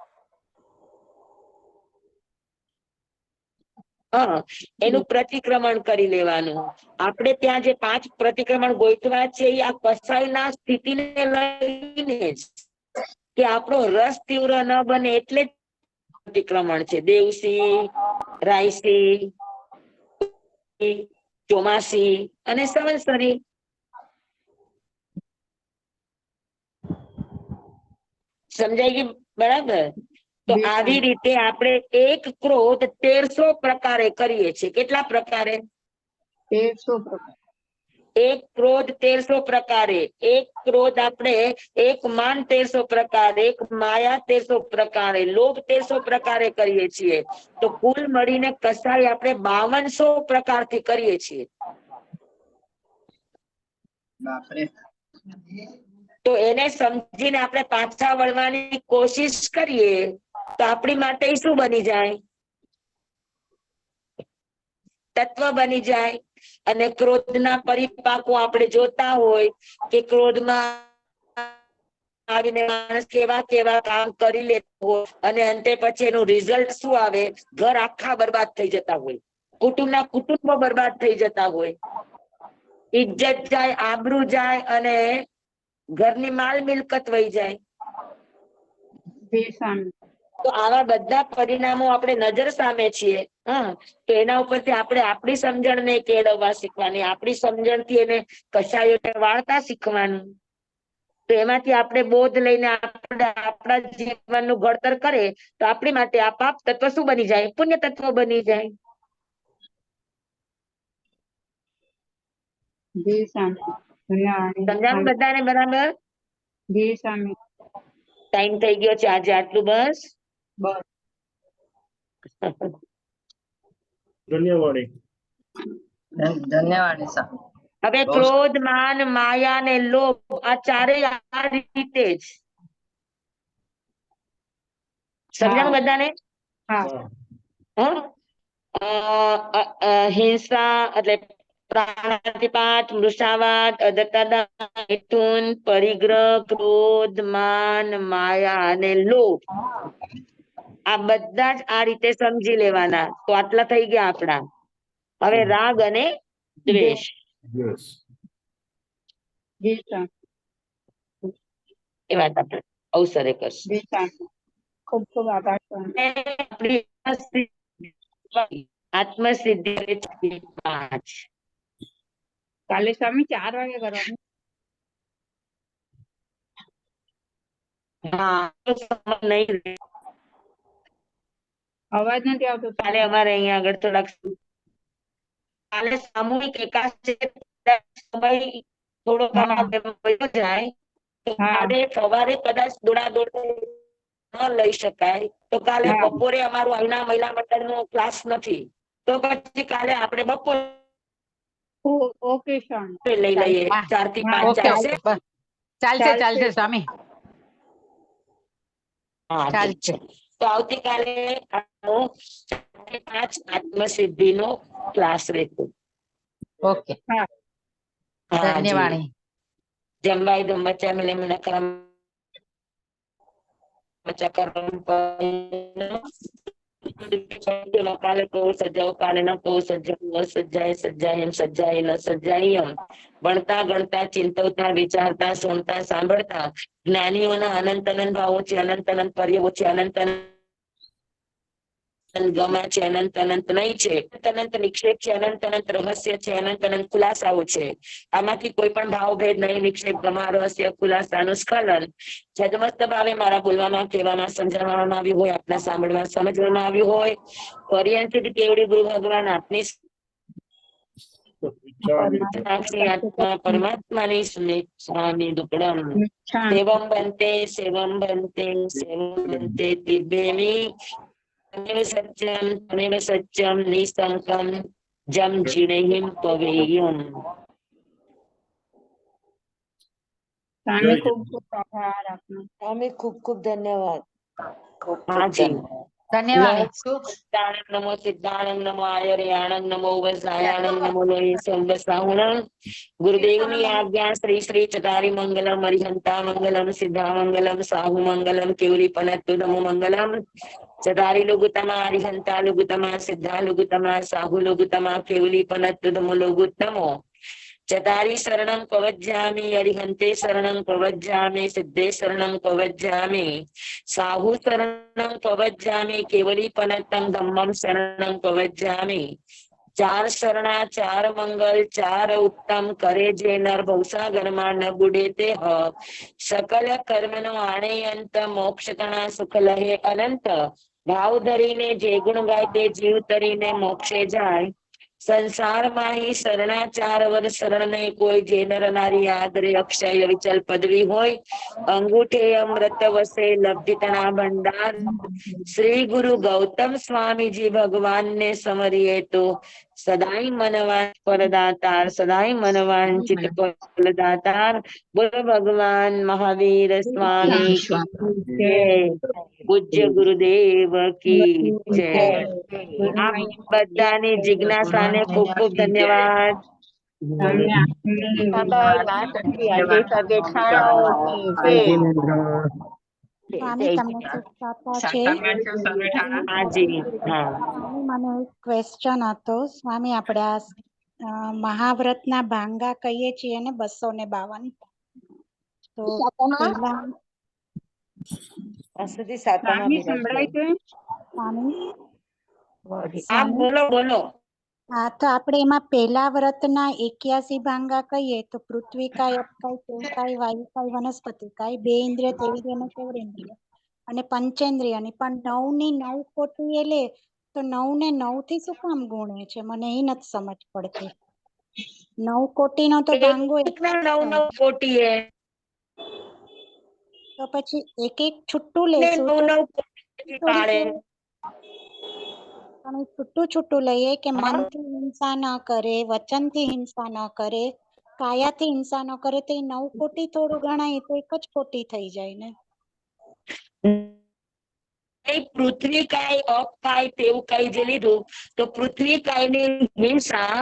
હા, એનું પ્રતિક્રમણ કરી લેવાનું. આપણે ત્યાં જે 5 પ્રતિક્રમણ ગોઠવા છે એ આ કસાયના સ્થિતિને લઈને જ, કે આપણો રસ તીવ્ર ન બને એટલે પ્રતિક્રમણ છે. દેવસી, રાયસી, ચોમાસી અને સંવત્સરી. સમજાય ગયું? બરાબર. તો આવી રીતે આપણે એક ક્રોધ 1300 પ્રકારે કરીએ છીએ. કેટલા પ્રકારે? 1300 પ્રકાર. એક ક્રોધ 1300 પ્રકારે. એક ક્રોધ આપણે એક માન 1300 પ્રકારે, એક માયા 1300 પ્રકારે, લોભ 1300 પ્રકારે કરીએ છીએ. તો કુલ મળીને કસાય આપણે 5200 પ્રકારથી કરીએ છીએ. બાપરે. તો એને સમજીને આપણે પાછા વળવાની કોશિશ કરીએ તો આપણી માટે શું બની જાય? તત્વ બની જાય. અને ક્રોધના પરિપાકો આપણે જોતા હોય કે ક્રોધમાં આવીને માણસ કેવા કેવા કામ કરી લેતો હોય અને અંતે પછી એનું રિઝલ્ટ શું આવે? ઘર આખા બરબાદ થઈ જતા હોય, કુટુંબના કુટુંબો બરબાદ થઈ જતા હોય, ઇજ્જત જાય, આબરૂ જાય અને ઘરની માલ મિલકત વહી જાય. તો આવા બધા પરિણામો આપણે નજર સામે છીએ. તો એના ઉપરથી આપણે આપણી સમજણને કેળવવા શીખવાની, આપણી સમજણથી એને કશાયોને વાળતા શીખવાનું. તો એમાંથી આપણે બોધ લઈને આપણે આપણા જીવનનું ઘડતર કરે તો આપણી માટે આ પાપ તત્વ શું બની જાય? પુણ્ય તત્વ બની જાય. જી સ્વામી. સમજાણું બધાને બરાબર? જી સ્વામી. ટાઈમ થઈ ગયો છે આજે આટલું બસ. બસ. ધન્યવાદ. ધન્યવાદ સ્વામી. હવે ક્રોધ, માન, માયા ને લોભ આ ચારેય આ રીતે જ. સમજાણું બધાને? હિંસા એટલે પ્રાણાતિપાત, મૃષાવાદ, અદત્તાદાન, મિથુન, પરિગ્રહ, ક્રોધ, માન, માયા અને લોભ આ બધા જ આ રીતે સમજી લેવાના. તો આટલા થઈ ગયા આપણા. હવે રાગ અને દ્વેષ. Yes. જી સ્વામી. એ વાત આપણે અવસરે કરશું. જી સ્વામી. ખૂબ ખૂબ આભાર સ્વામી. આપણી આત્મસિદ્ધિ 5. કાલે સ્વામી 4 વાગે કરવાનું. હા, તો સમય નહીં રહે. અવાજ નથી આવતો કાલે સ્વામી. અમારે અહીંયા આગળ થોડાક કાલે સામૂહિક એકાંત છે. સમય થોડોક હા. આમાં વયો જાય તો હા. કાલે સવારે કદાચ દોડાદોડ ન લઈ શકાય તો કાલે હા. બપોરે અમારું અહીંના મહિલા મંડળનો ક્લાસ નથી, તો પછી કાલે આપણે બપોરે ઓકે સ્વામી. લઈ લઈએ. હા. 4 થી હા. 5 ઓકે ચાલશે? ઓકે બસ. ચાલશે ચાલશે સ્વામી, હા, ઠીક ચાલશે. છે. તો આવતીકાલે આપણો 4 થી 5 આત્મસિદ્ધિનો ક્લાસ રહેશે. ઓકે, હા. હા જી. ધન્યવાદ. જમવાય ધમ્મચા મિલે મિનકરમ કાલે કહો સજાઓ કાલે ન કહો સજાઓ સજાય સજાય એમ સજાય ન સજાય એમ. ભણતા ગણતા ચિંતવતા વિચારતા સુણતા સાંભળતા જ્ઞાનીઓના અનંત અનંત ભાવો છે, અનંત અનંત પર્યો છે, અનંત અનંત ગમા છે, અનંત અનંત નહીં છે, અનંત નિક્ષેપ છે, અનંત અનંત રહસ્ય છે, અનંત અનંત ખુલાસાઓ છે. આમાંથી કોઈ પણ ભાવભેદ નહીં, નિક્ષેપ ગમા રહસ્ય ખુલાસાનું સ્ખલન છદમસ્ત ભાવે મારા બોલવામાં કહેવામાં સમજાવવામાં આવ્યું હોય, આપને સાંભળવા સમજવામાં આવ્યું હોય. પર્યંતિત કેવડી ગુરુ ભગવાન આપની સાક્ષી આત્મા પરમાત્માની સ્વામી દુકડમ સેવમ બનતે સેવમ બનતે સેવમ બનતે દિવ્યેમી તમેવ સત્યમ નિસંકમ જમ જીણહિમ પવેયમ. સ્વામી ખૂબ ખૂબ આભાર આપનો. સ્વામી ખૂબ ખૂબ ધન્યવાદ. ખૂબ ખૂબ હાજી. ધન્યવાદ. ધન્યવાદ. સિદ્ધાણંદ નમો સિદ્ધાણંદ નમો આયરે આણંદ નમો વસાયાણંદ નમો લોહી સંવસાહુણં. ગુરુદેવની આજ્ઞા શ્રી શ્રી ચતારી મંગલમ અરિહંતા મંગલમ સિદ્ધા મંગલમ સાહુ મંગલમ કેવરી પનત્તુ નમો મંગલમ. ચતારી લુગુતમા અરિહંતા લુગુતમા સિદ્ધા લુગુતમા સાહુ લુગુતમા કેવલી પનત્તુ નમો લુગુતમો. ચતારી શરણં પવજ્જામિ અરિહંતે શરણં પવજ્જામિ સિદ્ધે શરણં પવજ્જામિ સાહુ શરણં પવજ્જામિ કેવલી પનત્તં ધમ્મં શરણં પવજ્જામિ. 4 શરણા 4 મંગલ 4 ઉત્તમ કરે જે નર ભવસાગરમાં ન બુડે તે સકલ કર્મનો આણે અંત મોક્ષ તણા સુખ લહે અનંત. ભાવ ધરીને જે ગુણ ગાય તે જીવ તરીને મોક્ષે જાય. સંસારમાં હી શરણા 4 વર શરણ નહીં કોઈ જે નર નારી આદરે અક્ષય વિચલ પદવી હોય. અંગૂઠે અમૃત વસે લબ્ધિ તણા ભંડાર. શ્રી ગુરુ ગૌતમ સ્વામીજી ભગવાન ને સમરીએ તો સદાય મનવાન પરદાતાર સદાય મનવાંચિત ફલદાતાર. બોલો ભગવાન મહાવીર સ્વામી જય. પૂજ્ય ગુરુદેવ કી જય. આપ બધાની જિજ્ઞાસાને ખૂબ ખૂબ ધન્યવાદ. સ્વામી આપની સ્વામી તમને શુભ છે. હાજી. હા. સ્વામી મને એક ક્વેશ્ચન હતો. સ્વામી આપણે આ મહાવ્રતના ભાંગા કહીએ છીએ ને 252. તો પહેલા સુધી સાતમા સ્વામી સંભળાય છે? સ્વામી હા, સ્વામી બોલો બોલો. હા, તો આપણે એમાં પહેલા વ્રતના 81 ભાંગા કહીએ તો પૃથ્વીકાય અપકાય તેજકાય વાયુકાય વનસ્પતિકાય 2 ઇન્દ્રિય તેવી અને ચૌરેન્દ્રિય અને પંચેન્દ્રિયની પણ 9 ની 9 કોટી એ લે તો 9 ને 9 થી શું કામ ગુણે છે? મને એ નથી સમજ પડતી. 9 કોટીનો તો ભાંગો એક જ નવ થાય. નવ કોટી હે તો પછી એક એક છુટ્ટું ને લેશું નવ તો નવ કોટી થોડી પાડે. પણ એ છૂટું છૂટું લઈએ કે હા. મનથી હિંસા ન કરે, વચનથી હિંસા ન કરે, કાયાથી હિંસા ન કરે તો એ 9 કોટી થોડું ગણાય તો એક જ કોટી થઈ જાય ને. પૃથ્વી કાય અપકાય તેવું કઈ જે લીધું તો પૃથ્વી કાયની હિંસા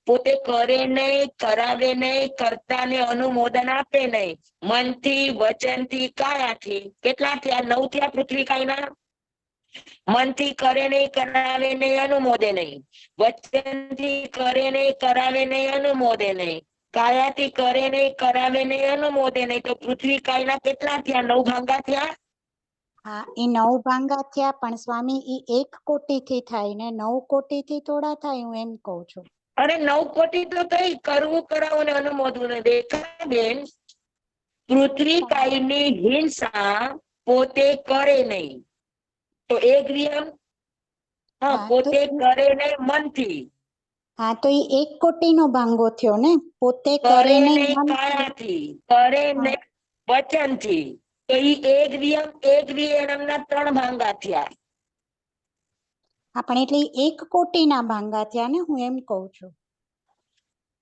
પોતે કરે નહીં, કરાવે નહીં, કર્તાને અનુમોદન આપે નહીં. મનથી વચનથી કાયાથી કેટલા થયા? 9 થયા પૃથ્વી કાયના. મનથી કરે નહીં, કરાવે નહીં, અનુમોદે નહીં. વચનથી કરે નહીં, કરાવે નહીં, અનુમોદે નહીં. કાયાથી કરે નહીં, કરાવે નહીં, અનુમોદે નહીં. તો પૃથ્વી કાયના કેટલા થયા? 9 ભાંગા થયા. હા, એ 9 ભાંગા થયા, પણ સ્વામી ઈ 1 કોટીથી થાય ને 9 કોટીથી થોડા થાય, હું એમ કહું છું. અરે 9 કોટી તો કઈ કરવું, કરાવવું ને અનુમોદવું ને દેખાય બેન. પૃથ્વી કાયની હિંસા પોતે કરે નહીં તો એક નિયમ. હા, હા, પોતે તો- કરે નહીં મનથી, હા, તો ઈ 1 કોટીનો ભાંગો થયો ને, પોતે કરે કરે નહીં નહીં મનથી. કાયાથી, કરે હા. નહીં વચનથી. તો ઈ એક નિયમ, એક વિયમના 3 ભાંગા થયા. હા, પણ એટલે ઈ 1 કોટીના ભાંગા થયા ને, હું એમ કહું છું.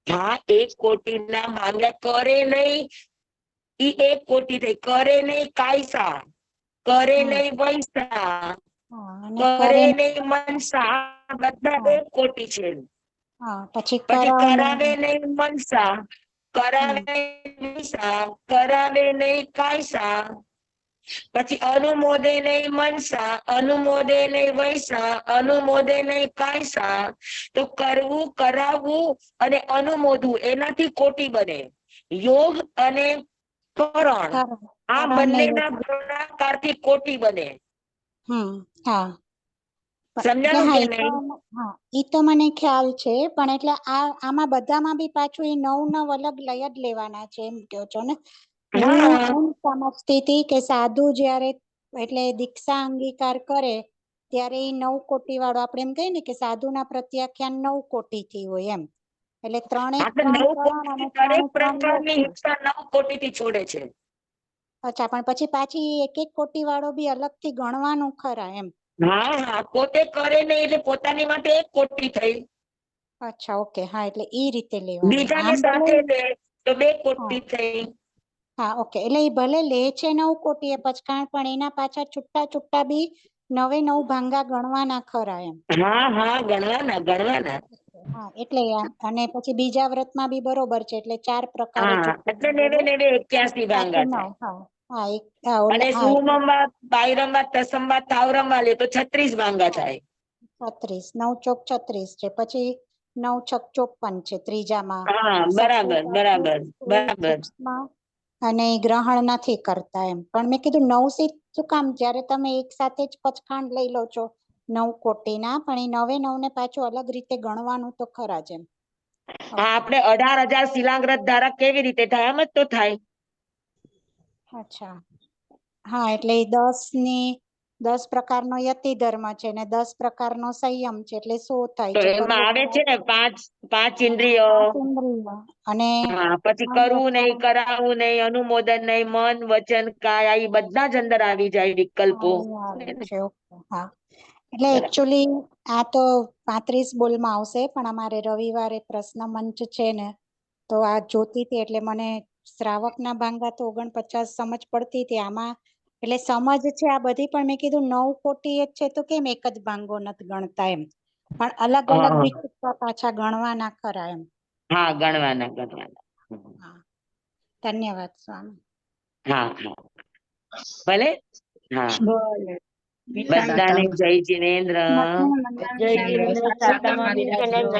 હા, 1 કોટીના ભાંગા. કરે નહીં ઈ 1 કોટી થઈ. કરે નહીં કાયસા, કરે હા. નહીં વૈસા, હા, અને કરે કરે નહીં મનસા, આ બધા હા. 1 કોટી છે. હા, પછી પછી કરાવ કરાવે નહીં મનસા, કરાવે નહીં વિસા, કરાવે નહીં કાયસા. પછી અનુમોદે નહીં મનસા, અનુમોદે નહીં વૈસા, અનુમોદે નહીં કાયસા. તો કરવું, કરાવવું અને અનુમોદવું એનાથી કોટી બને. યોગ અને કરણ આ કરણ બંનેના ગુણાકારથી કોટી બને. હા. સમજાણું હા, કે ઈ તો નહીં? હા, ઈ તો મને ખ્યાલ છે, પણ એટલે આમાં બધામાં બી પાછું એ 9 અલગ લઈ જ લેવાના છે, એમ કહો છો ને. હું હા. એમ સમજતી હતી કે સાધુ જ્યારે એટલે દીક્ષા અંગીકાર કરે ત્યારે ઈ 9 કોટી વાળો, આપણે એમ કહીએ ને કે સાધુના પ્રત્યાખ્યાન 9 કોટીથી હોય એમ. એટલે 3 આ તો 9 કરણ અને કોટી દરેક 3 પ્રકારની યોગ. હિંસા 9 કોટીથી છોડે છે. અચ્છા, પણ પાછી 1 કોટી વાળો બી અલગથી ગણવાનું ખરા એમ. હા, હા, પોતે કરે નહીં એટલે પોતાની માટે 1 કોટી થઈ. અચ્છા, ઓકે. હા, એટલે ઈ રીતે લેવાનું. બીજાને આમ સાથે ભલે લે તો 2 કોટી થઈ. હા, ઓકે. એટલે ઈ ભલે લે છે 9 કોટી એ પચકાણ, પણ એના પાછા છૂટા બી 9 ભાંગા ગણવાના ખરા એમ. હા, હા, ગણવાના. હા, એટલે અને પછી બીજા વ્રતમાં બી બરોબર છે, એટલે 4 પ્રકારે હા, છૂટું એટલે બરોબર. 81 ભાંગા બાકી 9. થાય. હા, હા, હા, અને હા, સુમંબા, બાયરંબા, તસંબા, તાવરંબા લે તો 36 ભાંગા થાય. 36. 9 ચોક 36 છે, પછી 9 છક 54 છે ત્રીજામાં. હા, બરાબર. સૂક્ષ્મ અને ગ્રહણ નથી કરતા એમ. પણ મેં કીધું 9 થી શું કામ, જ્યારે તમે એક સાથે જ પચખાંડ લઈ લો છો 9 કોટીના, પણ એ 9 ને પાછું અલગ રીતે ગણવાનું તો ખરા જ એમ. હા, આપણે 18,000 શિલાંગ્રત ધારક કેવી રીતે થાય? એમ જ તો થાય. અચ્છા, હા, એટલે 10 પ્રકારનો યતિ ધર્મ છે ને 10 પ્રકારનો સંયમ છે, એટલે 100 થાય તો છે. એમાં આવે છે ને પાંચ ઇન્દ્રિય. 5 ઇન્દ્રિય અને હા, પછી કરવું નહીં, કરાવવું નહીં, અનુમોદન નહીં, મન, વચન, કાય, આ ઈ બધા જ અંદર આવી જાય વિકલ્પો. હા, એટલે એકચ્યુઅલી આ તો 35 બોલમાં આવશે, પણ અમારે રવિવારે પ્રશ્ન મંચ છે ને, તો આ જોતી હતી એટલે મને શ્રાવકના ભાંગા તો 49 સમજ પડતી હતી. આમાં એટલે સમજ છે આ બધી, પણ મેં કીધું 9 કોટી જ છે તો કેમ એક જ ભાંગો નથી ગણતા એમ. પણ અલગ અલગ હા. વિકલ્પ પાછા ગણવાના ખરા એમ. હા, ગણવાના. હા, ધન્યવાદ સ્વામી. હા, ભલે. હા, ભલે. બધાને જય જિનેન્દ્ર. જય જિનેન્દ્ર, સાતામાં બિરાજજો.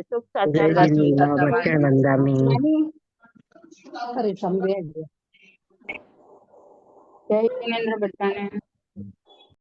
સુખ જય સાચા જિનેન્દ્ર. જય જિનેન્દ્ર બધાને.